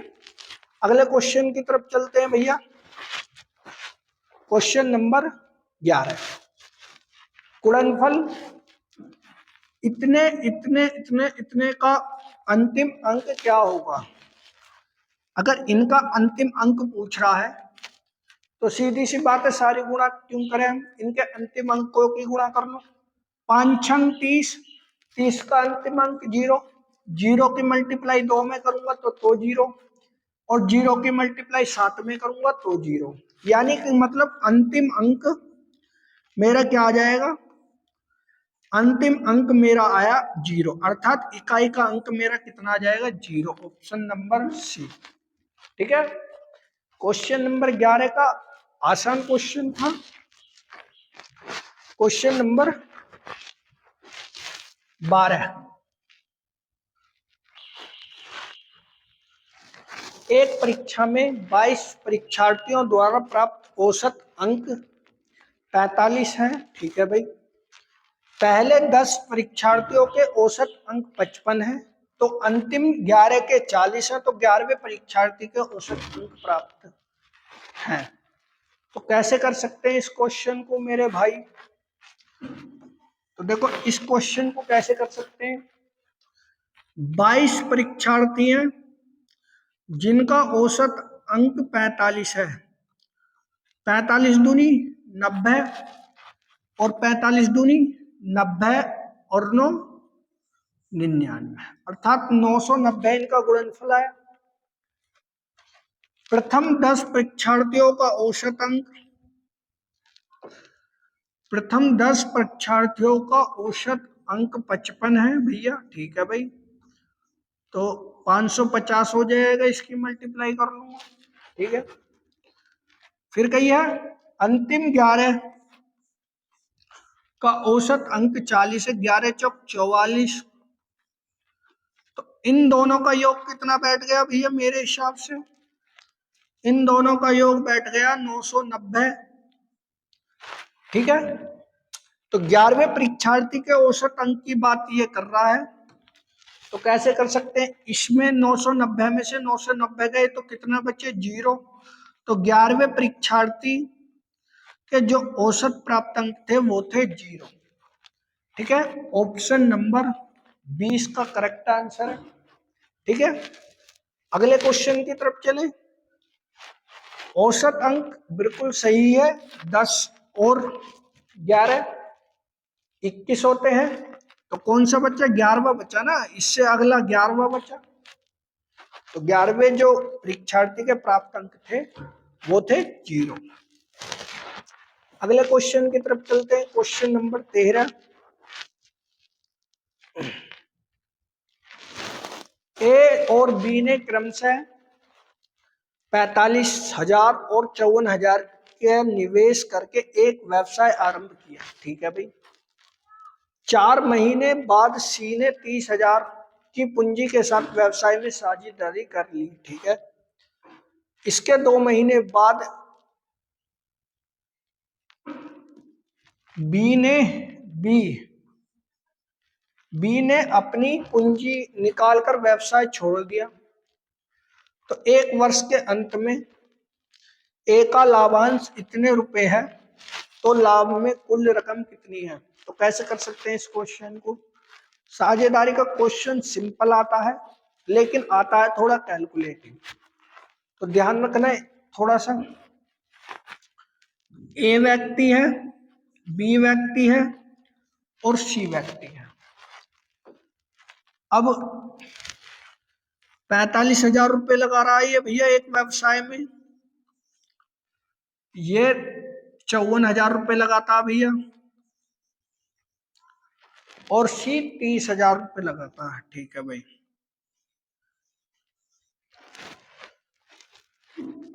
अगले क्वेश्चन की तरफ चलते हैं भैया। क्वेश्चन नंबर 11, गुणनफल इतने इतने इतने इतने का अंतिम अंक क्या होगा? अगर इनका अंतिम अंक पूछ रहा है तो सीधी सी बात है, सारी गुणा क्यों करें हम? इनके अंतिम अंकों की गुणा कर लो। 5 30, 30 का अंतिम अंक 0, 0 की मल्टीप्लाई 2 में करूंगा तो 0, और 0 की मल्टीप्लाई 7 में करूंगा तो 0। यानी कि मतलब अंतिम अंक मेरा क्या आ जाएगा? अंतिम अंक मेरा आया 0, अर्थात इकाई का अंक मेरा कितना आ जाएगा? 0। Option number C. ठीक है, क्वेश्चन नंबर 11 का आसान क्वेश्चन था। क्वेश्चन नंबर 12, एक परीक्षा में 22 परीक्षार्थियों द्वारा प्राप्त औसत अंक 45 है। ठीक है भाई, पहले 10 परीक्षार्थियों के औसत अंक 55 है, तो अंतिम 11 के 40 है, तो 11वें परीक्षार्थी के औसत अंक प्राप्त हैं। तो कैसे कर सकते हैं इस क्वेश्चन को मेरे भाई? तो देखो, इस क्वेश्चन को कैसे कर सकते हैं? 22 परीक्षार्थी हैं जिनका औसत अंक 45 है। 45 दूनी 90, और 45 दूनी 90, और 9 99, अर्थात 990 इनका गुणनफल है। प्रथम 10 परीक्षार्थियों का औसत अंक, प्रथम 10 परीक्षार्थियों का औसत अंक 55 है भैया। ठीक है भाई, तो 550 हो जाएगा, इसकी मल्टीप्लाई कर लूंगा। ठीक है, फिर कहिए अंतिम 11 का औसत अंक 40 है, 11 चौक 44, तो इन दोनों का योग कितना बैठ गया भैया? मेरे हिसाब से इन दोनों का योग बैठ गया 990। ठीक है, तो 11वें परीक्षार्थी के औसत अंक की बात ये कर रहा है, तो कैसे कर सकते हैं? इसमें 990 में से 990 गए तो कितना बचे? 0। तो 11वें परीक्षार्थी के जो औसत प्राप्त अंक थे वो थे 0। ठीक है, ऑप्शन नंबर 20 का करेक्ट आंसर है। ठीक है, अगले क्वेश्चन की तरफ चले। औसत अंक बिल्कुल सही है, 10 और 11 21 होते हैं, तो कौन सा बच्चा? 11वां बचा ना, इससे अगला 11वां बचा, तो 11वें जो परीक्षार्थी के प्राप्त अंक थे वो थे 0। अगले क्वेश्चन की तरफ चलते हैं। क्वेश्चन नंबर 13, ए और बी ने क्रमशः 45,000 और 54,000 के निवेश करके एक व्यवसाय आरंभ किया। ठीक है भाई, 4 महीने बाद सी ने 30,000 की पूंजी के साथ व्यवसाय में साझेदारी कर ली। ठीक है, इसके 2 महीने बाद बी बी ने अपनी पूंजी निकालकर व्यवसाय छोड़ दिया, तो 1 वर्ष के अंत में ए का लाभांश इतने रुपए है, तो लाभ में कुल रकम कितनी है? तो कैसे कर सकते हैं इस क्वेश्चन को? साझेदारी का क्वेश्चन सिंपल आता है, लेकिन आता है थोड़ा कैलकुलेटिव, तो ध्यान रखना है थोड़ा सा। ए व्यक्ति है, बी व्यक्ति है, और सी व्यक्ति है। अब 45,000 रुपये लगा रहा है ये भैया एक व्यवसाय में, ये 54,000 रुपये लगाता भैया, और सी 30,000 रुपये लगाता है। ठीक है भाई,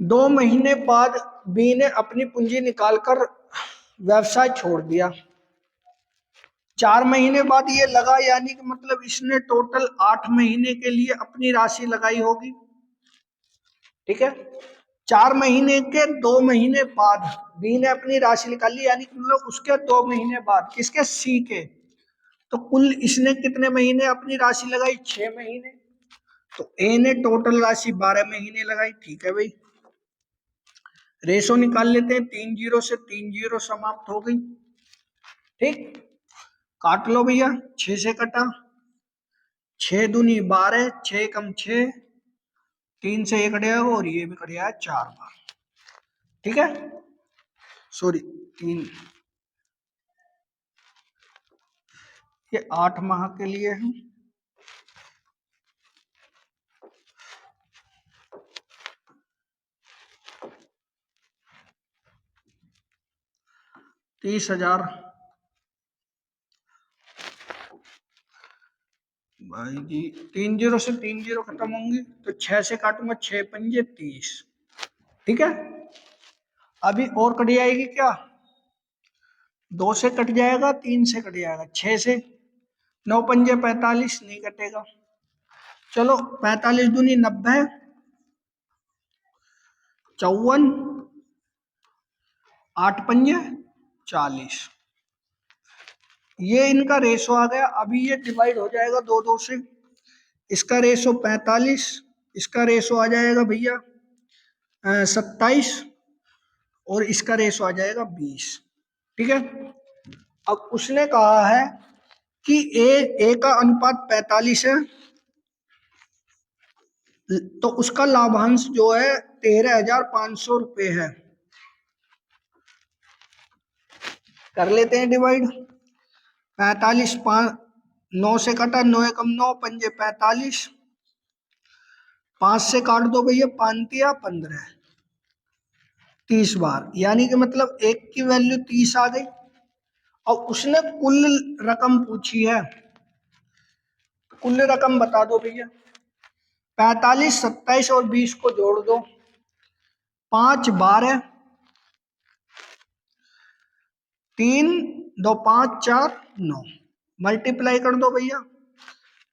2 महीने बाद बी ने अपनी पूंजी निकालकर व्यवसाय छोड़ दिया। 4 महीने बाद ये लगा, यानी कि मतलब इसने टोटल 8 महीने के लिए अपनी राशि लगाई होगी। ठीक है, 4 महीने के 2 महीने बाद बी ने अपनी राशि निकाली, यानी कि मतलब उसके 2 महीने बाद, किसके, सी के। तो कुल इसने कितने महीने अपनी राशि लगाई, 6 महीने। तो ए ने टोटल राशि 12 महीने लगाई। ठीक है भाई, रेशो निकाल लेते हैं, 3 जीरो से 3 जीरो समाप्त हो गई। ठीक, काट लो भैया, 6 से कटा, 6 दूनी 12, 6 कम 6, 3 से 1 कट जाएगा और ये भी कट जाएगा 4 बार। ठीक है, सॉरी 3, ये 8 माह के लिए है। ₹30,000 भाई जी, 3 जीरो से 3 जीरो खत्म होंगी, तो 6 से काटूंगा, 6 पंजे 30। ठीक है, अभी और कट जाएगी क्या, 2 से कट जाएगा, 3 से कट जाएगा, 6 से, 9 पंजे 45, नहीं कटेगा। चलो 45 दूनी 90, 54, 8 पंजे 40। ये इनका रेशो आ गया। अभी ये डिवाइड हो जाएगा 2 से, इसका रेशो 45, इसका रेशो आ जाएगा भैया 27 और इसका रेशो आ जाएगा 20। ठीक है, अब उसने कहा है कि ए का अनुपात 45 है, तो उसका लाभांश जो है 13,500 रुपये है। कर लेते हैं डिवाइड, 45, 9 से कटा, 9 एकम 9, पंजे 45, 5 से काट दो भैया, 5 15, 30 बार, यानी कि मतलब एक की वैल्यू 30 आ गई। और उसने कुल रकम पूछी है, कुल रकम बता दो भैया। 45, 27 और 20 को जोड़ दो, 5 12, 3 2 5 4 9, मल्टीप्लाई कर दो भैया,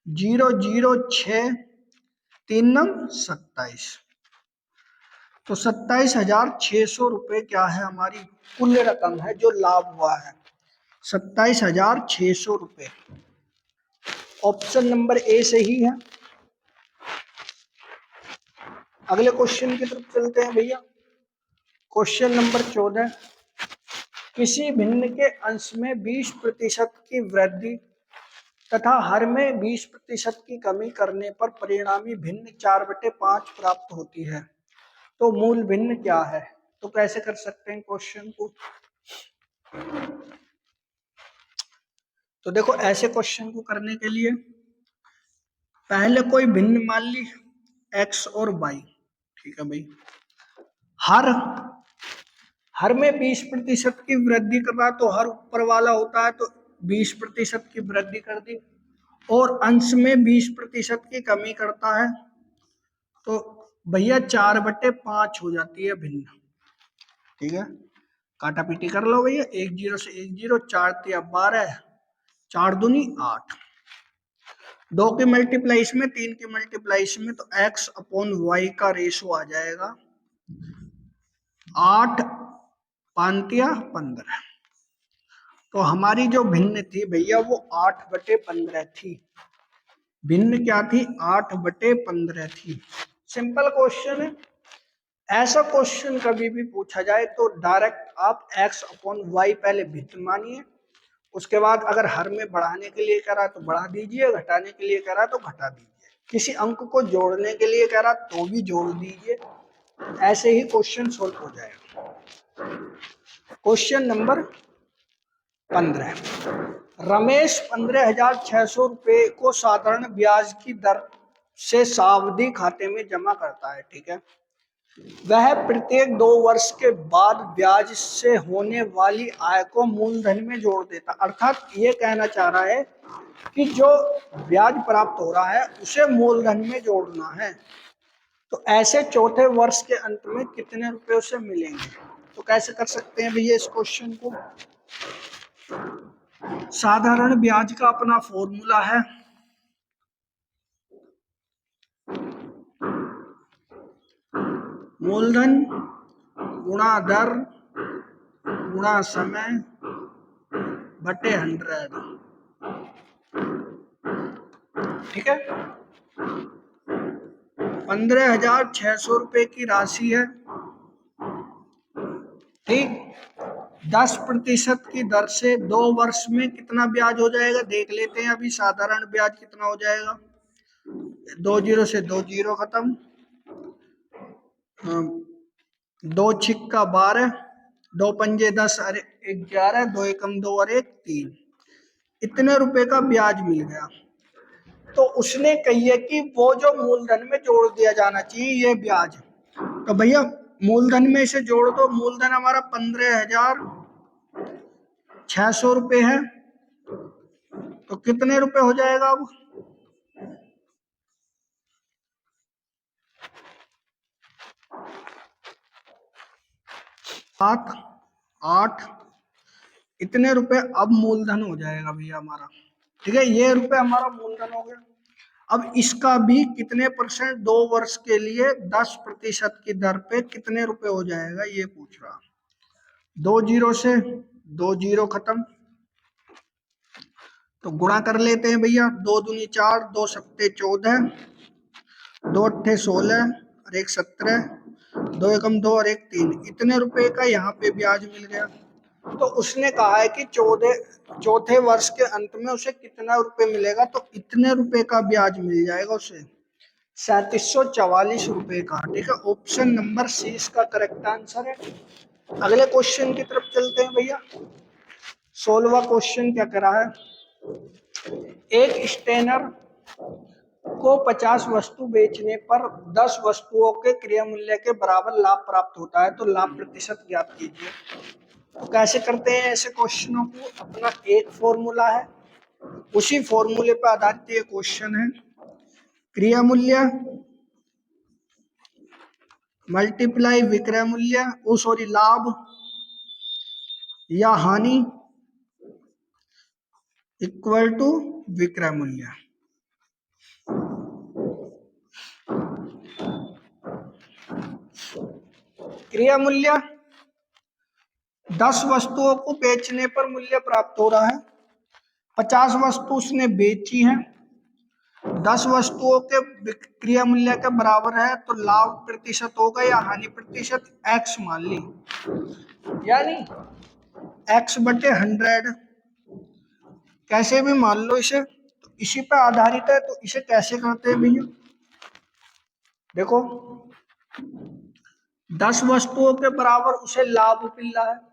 0 0 6, 3 9 27। तो 27,600 रुपये क्या है, हमारी कुल रकम है जो लाभ हुआ है, 27,600 रुपये। ऑप्शन नंबर ए सही है। अगले क्वेश्चन की तरफ चलते हैं भैया। क्वेश्चन नंबर 14, किसी भिन्न के अंश में 20% की वृद्धि तथा हर में 20% की कमी करने पर परिणामी भिन्न 4/5 प्राप्त होती है, तो मूल भिन्न क्या है। तो कैसे कर सकते हैं क्वेश्चन को, तो देखो ऐसे क्वेश्चन को करने के लिए पहले कोई भिन्न मान ली x और y। ठीक है भाई, हर में 20% की वृद्धि कर रहा, तो हर ऊपर वाला होता है, तो 20% की वृद्धि कर दी, और अंश में 20% की कमी करता है, तो भैया 4/5 हो जाती है भिन्न। ठीक है, काटा पीटी कर लो भैया, 1 0 से 1 0, 4 3 12, 4 दूनी 8, 2 की मल्टीप्लाइज में, 3 की मल्टीप्लाइज में, तो x अपॉन वाई का रेशो आ जाएगा 8 5 15। तो हमारी जो भिन्न थी भैया वो 8/15 थी। भिन्न क्या थी, 8/15 थी। सिंपल क्वेश्चन है। ऐसा क्वेश्चन कभी भी पूछा जाए तो डायरेक्ट आप x अपॉन वाई पहले भिन्न मानिए, उसके बाद अगर हर में बढ़ाने के लिए कह रहा तो बढ़ा दीजिए, घटाने के लिए कह रहा तो घटा दीजिए, किसी अंक को जोड़ने के लिए कह रहा तो भी जोड़ दीजिए, ऐसे ही क्वेश्चन सोल्व हो जाएगा। क्वेश्चन नंबर 15, रमेश 15,600 रुपये को साधारण ब्याज की दर से सावधि खाते में जमा करता है। ठीक है, वह प्रत्येक 2 वर्ष के बाद ब्याज से होने वाली आय को मूलधन में जोड़ देता, अर्थात ये कहना चाह रहा है कि जो ब्याज प्राप्त हो रहा है उसे मूलधन में जोड़ना है। तो ऐसे चौथे वर्ष के अंत में कितने रुपए उसे मिलेंगे। तो कैसे कर सकते हैं भैया इस क्वेश्चन को। साधारण ब्याज का अपना फॉर्मूला है मूलधन गुणा दर गुणा समय बटे 100। ठीक है, 15,600 रुपए की राशि है। ठीक, 10% की दर से 2 वर्ष में कितना ब्याज हो जाएगा देख लेते हैं। अभी साधारण ब्याज कितना हो जाएगा, 2 जीरो से 2 जीरो खत्म, 2 छिक्का 12, 2 पंजे 10 अरे 11, 2 एकम 2 और 1 3, इतने रुपए का ब्याज मिल गया। तो उसने कही है कि वो जो मूलधन में जोड़ दिया जाना चाहिए ये ब्याज। तो भैया मूलधन में इसे जोड़ दो, मूलधन हमारा 15,600 रुपये है। तो कितने रुपए हो जाएगा अब, सात 8, इतने रुपए अब मूलधन हो जाएगा भैया हमारा। ठीक है, ये रुपए हमारा मूलधन हो गया। अब इसका भी कितने परसेंट, 2 वर्ष के लिए 10% की दर पे कितने रुपए हो जाएगा ये पूछ रहा। 2 जीरो से 2 जीरो खत्म, तो गुणा कर लेते हैं भैया। 2 दूनी 4, 2 सत्ते 14, 2 अट्ठे 16 और 1 17, 2 एकम 2 और 1 3, इतने रुपए का यहाँ पे ब्याज मिल गया। तो उसने कहा है कि चौथे वर्ष के अंत में उसे कितना रुपए मिलेगा। तो इतने रुपए का ब्याज मिल जाएगा उसे, 3744 रुपए का। ठीक है, ऑप्शन नंबर सी इसका करेक्ट आंसर है। अगले क्वेश्चन की तरफ चलते हैं भैया। 16वां क्वेश्चन क्या करा है, एक स्टेनर को 50 वस्तु बेचने पर 10 वस्तुओं के क्रय मूल्य के बराबर लाभ प्राप्त होता है। तो लाभ प्रतिशत ज्ञात कीजिए। तो कैसे करते हैं ऐसे क्वेश्चनों को, अपना एक फॉर्मूला है, उसी फॉर्मूले पर आधारित ये क्वेश्चन है। क्रय मूल्य मल्टीप्लाई विक्रय मूल्य, ओ सॉरी लाभ या हानि इक्वल टू विक्रय मूल्य। क्रय मूल्य 10 वस्तुओं को बेचने पर मूल्य प्राप्त हो रहा है, 50 वस्तु उसने बेची है, 10 वस्तुओं के क्रय मूल्य के बराबर है। तो लाभ प्रतिशत होगा या हानि प्रतिशत, x मान ली, यानी x बटे 100, कैसे भी मान लो इसे, तो इसी पे आधारित है। तो इसे कैसे करते हैं भैया, देखो 10 वस्तुओं के बराबर उसे लाभ मिल रहा है,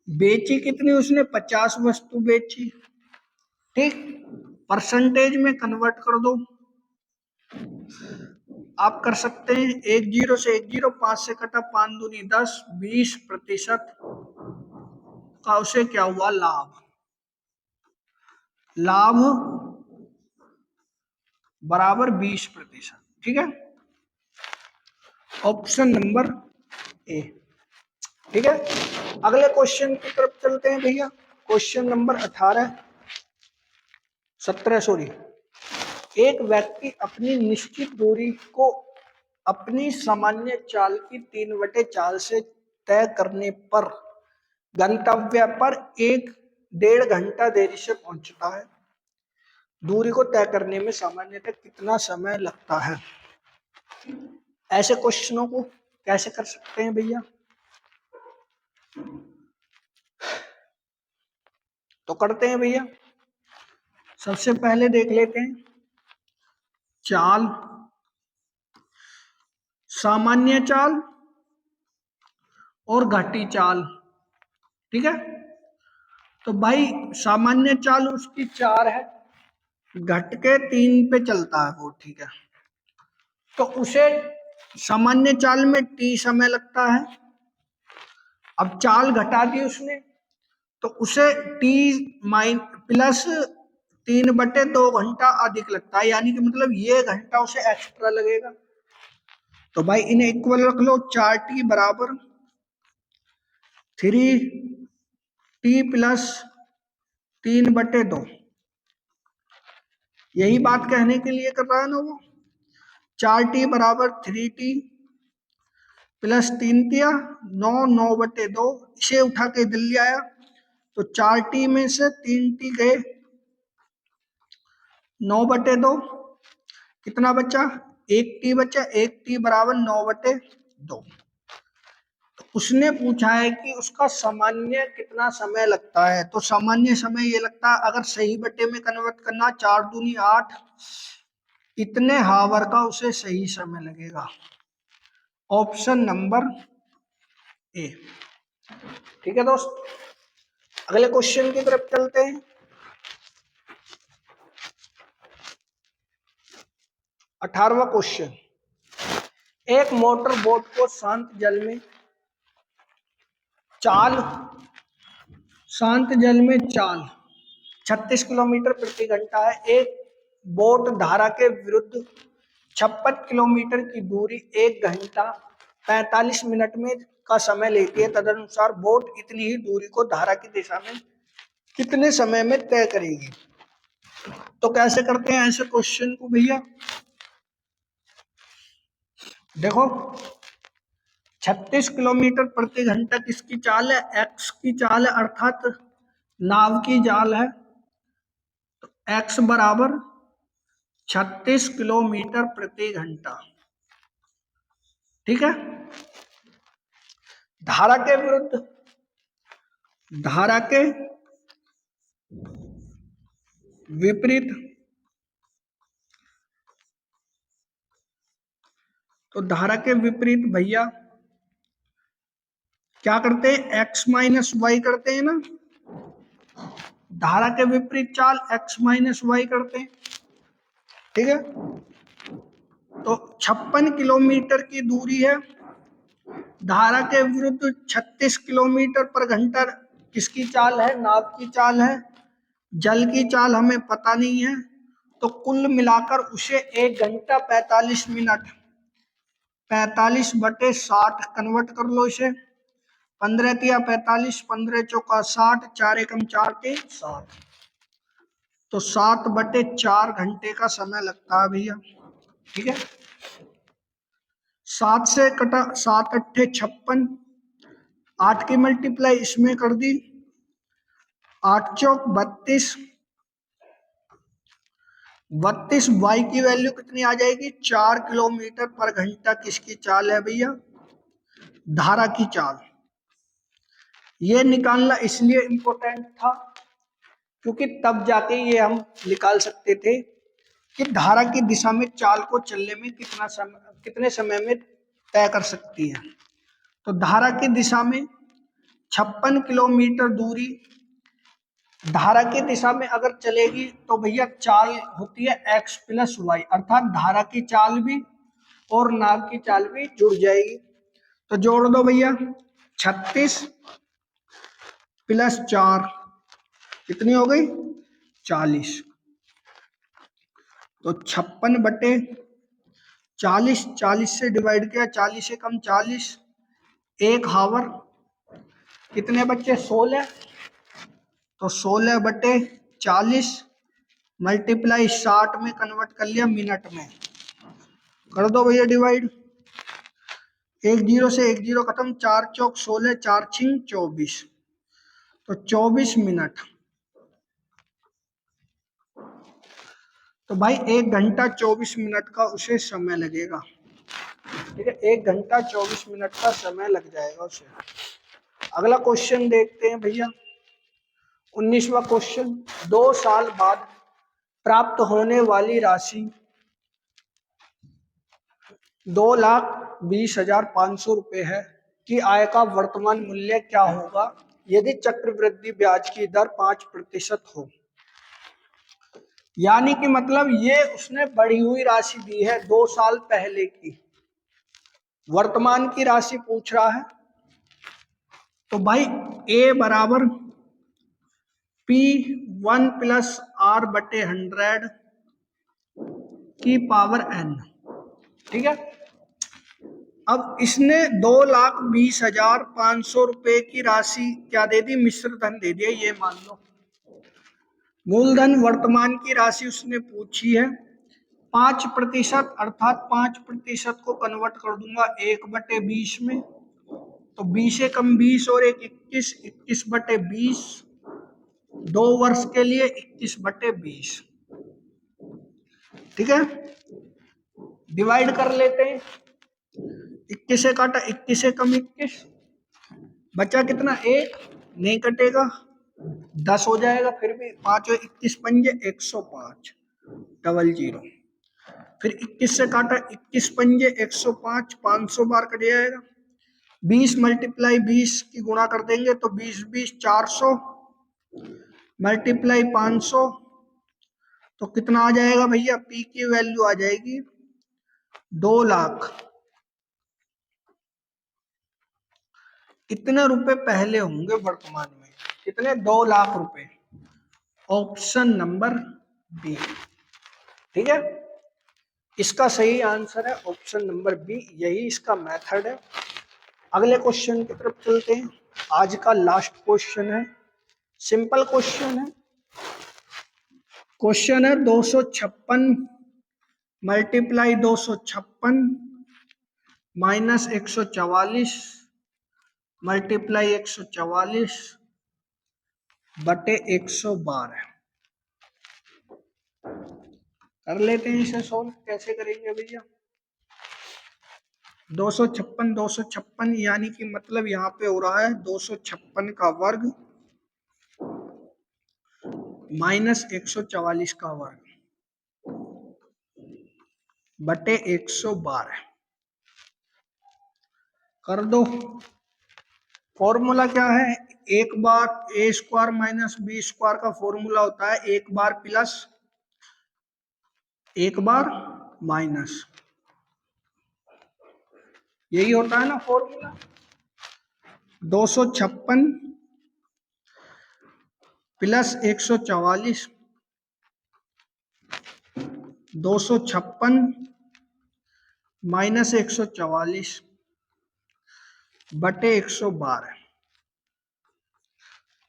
बेची कितनी उसने, 50 वस्तु बेची। ठीक, परसेंटेज में कन्वर्ट कर दो, आप कर सकते हैं 1 जीरो से 1 जीरो, 5 से कटा 5 दूनी 10, 20% का उसे क्या हुआ लाभ। लाभ बराबर 20%। ठीक है, ऑप्शन नंबर ए। ठीक है, अगले क्वेश्चन की तरफ चलते हैं भैया। Question number 17 sorry. एक व्यक्ति अपनी निश्चित दूरी को अपनी सामान्य चाल की 3/4 से तय करने पर गंतव्य पर 1-1.5 घंटा देरी से पहुंचता है। दूरी को तय करने में सामान्यतः कितना समय लगता है। ऐसे क्वेश्चनों को कैसे कर सकते हैं भैया, तो करते हैं भैया। सबसे पहले देख लेते हैं चाल, सामान्य चाल और घटी चाल। ठीक है, तो भाई सामान्य चाल उसकी 4 है, घट के 3 पे चलता है वो। ठीक है, तो उसे सामान्य चाल में t समय लगता है। अब चाल घटा दी उसने, तो उसे t+3/2 घंटा अधिक लगता है, यानी कि मतलब ये घंटा उसे एक्स्ट्रा लगेगा। तो भाई इन्हें इक्वल रख लो, 4t बराबर 3t प्लस 3/2। यही बात कहने के लिए कर रहा है ना वो। 4t बराबर 3t प्लस 3 9, 9/2, इसे उठा के इधर ले आया तो 4t में से 3t गए, 9/2, कितना बचा, 1t बचा, 1t बराबर 9/2। तो उसने पूछा है कि उसका सामान्य कितना समय लगता है। तो सामान्य समय ये लगता है, अगर सही बटे में कन्वर्ट करना, 4 दूनी 8, इतने हावर का उसे सही समय लगेगा। Option number A. ठीक है दोस्त, अगले क्वेश्चन की तरफ चलते हैं। 18वां क्वेश्चन, एक मोटर बोट को शांत जल में चाल 36 किलोमीटर प्रति घंटा है। एक बोट धारा के विरुद्ध 56 किलोमीटर की दूरी 1 घंटा 45 मिनट में का समय लेती है। तदनुसार बोट इतनी ही दूरी को धारा की दिशा में कितने समय में तय करेगी। तो कैसे करते हैं ऐसे क्वेश्चन को भैया, देखो 36 किलोमीटर प्रति घंटा किसकी चाल है, एक्स की चाल है, अर्थात नाव की चाल है। तो एक्स बराबर 36 किलोमीटर प्रति घंटा। ठीक है, धारा के विरुद्ध, धारा के विपरीत, तो धारा के विपरीत भैया क्या करते हैं, x माइनस वाई करते हैं ना। धारा के विपरीत चाल x माइनस वाई करते हैं। ठीक है, तो 56 किलोमीटर की दूरी है, धारा के विरुद्ध 36 किलोमीटर पर घंटा किसकी चाल है, नाव की चाल है। जल की चाल हमें पता नहीं है, तो कुल मिलाकर उसे 1 घंटा 45 मिनट 45/60 कन्वर्ट कर लो इसे। 15 तिया 45, 15 चौका 60, 4 एकम 4 के 7, तो 7/4 घंटे का समय लगता है भैया। ठीक है, 7 से कटा 7 अट्ठे 56, 8 की मल्टीप्लाई इसमें कर दी, 8 चौक 32, 32 वाई की वैल्यू कितनी आ जाएगी, 4 किलोमीटर पर घंटा किसकी चाल है भैया, धारा की चाल। ये निकालना इसलिए इम्पोर्टेंट था क्योंकि तब जाके ये हम निकाल सकते थे कि धारा की दिशा में चाल को चलने में कितने समय में तय कर सकती है। तो धारा की दिशा में 56 किलोमीटर दूरी धारा की दिशा में अगर चलेगी तो भैया चाल होती है x प्लस वाई, अर्थात धारा की चाल भी और नाव की चाल भी जुड़ जाएगी। तो जोड़ दो भैया, 36 प्लस 4 कितनी हो गई, 40। तो 56/40, 40 से डिवाइड किया, 40 से कम 40, 1 हावर, कितने बच्चे 16, तो 16/40 मल्टीप्लाई 60 में कन्वर्ट कर लिया मिनट में, कर दो भैया डिवाइड। 1 0 से 1 0 खत्म, 4 चौक 16, 4 छिंग 24, तो 24 मिनट। तो भाई 1 घंटा 24 मिनट का उसे समय लगेगा। ठीक है, 1 घंटा 24 मिनट का समय लग जाएगा उसे। अगला क्वेश्चन देखते हैं भैया, 19वां क्वेश्चन, 2 साल बाद प्राप्त होने वाली राशि 2,20,500 रुपए है कि आय का वर्तमान मूल्य क्या होगा यदि चक्रवृद्धि ब्याज की दर 5% हो। यानी कि मतलब ये उसने बढ़ी हुई राशि दी है 2 साल पहले की, वर्तमान की राशि पूछ रहा है। तो भाई a बराबर P1 प्लस R/100 की पावर n। ठीक है, अब इसने 2,20,500 रुपए की राशि क्या दे दी, मिश्र धन दे दिया, ये मान लो। मूलधन वर्तमान की राशि उसने पूछी है 5%, अर्थात 5% को कन्वर्ट कर दूंगा 1/20 में, तो 20 से कम 20 और 21, 21/20, 2 वर्ष के लिए 21/20। ठीक है, डिवाइड कर लेते हैं। 21 से काटा 21 से कम 21, बचा कितना, 1, नहीं कटेगा, 10 हो जाएगा, फिर भी 5 और 21 पंजे 105, 00। फिर 21 से काटा 21 पंजे 105, 500 बार कट जाएगा। 20 मल्टीप्लाई 20 की गुणा कर देंगे तो 20 20 400 मल्टीप्लाई 500, तो कितना आ जाएगा भैया, पी की वैल्यू आ जाएगी 2 लाख। कितने रुपए पहले होंगे वर्तमान में, कितने, 2 लाख रुपए। Option number B. ठीक है, इसका सही आंसर है ऑप्शन नंबर बी, यही इसका मेथड है। अगले क्वेश्चन की तरफ चलते हैं। आज का लास्ट क्वेश्चन है, सिंपल क्वेश्चन है। क्वेश्चन है 256 मल्टीप्लाई 256 माइनस 144 मल्टीप्लाई 144 बटे 112। कर लेते हैं इसे सोल्व, कैसे करेंगे भैया। 256 यानी कि मतलब यहाँ पे हो रहा है 256 का वर्ग माइनस 144 का वर्ग बटे 112। कर दो। फॉर्मूला क्या है, एक बार ए स्क्वायर माइनस बी स्क्वायर का फॉर्मूला होता है एक बार प्लस एक बार माइनस, यही होता है ना फॉर्मूला। 256 प्लस 144, 256 माइनस 144 बटे 112,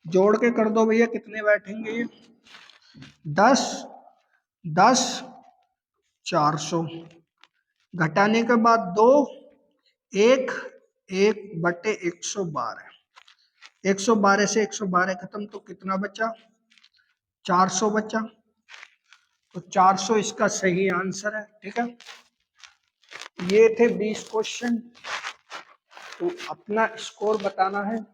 जोड़ के कर दो भैया, कितने बैठेंगे ये, 10 10 400, घटाने के बाद 2 1 1 बटे 112, 112 से 112 खत्म तो कितना बचा, 400 बचा, तो 400 इसका सही आंसर है। ठीक है, ये थे 20 क्वेश्चन। तो अपना स्कोर बताना है,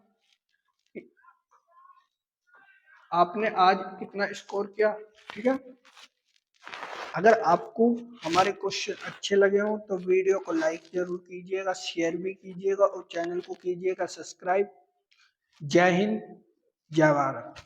आपने आज कितना स्कोर किया। ठीक है, अगर आपको हमारे क्वेश्चन अच्छे लगे हो तो वीडियो को लाइक जरूर कीजिएगा, शेयर भी कीजिएगा और चैनल को कीजिएगा सब्सक्राइब। जय हिंद, जय भारत।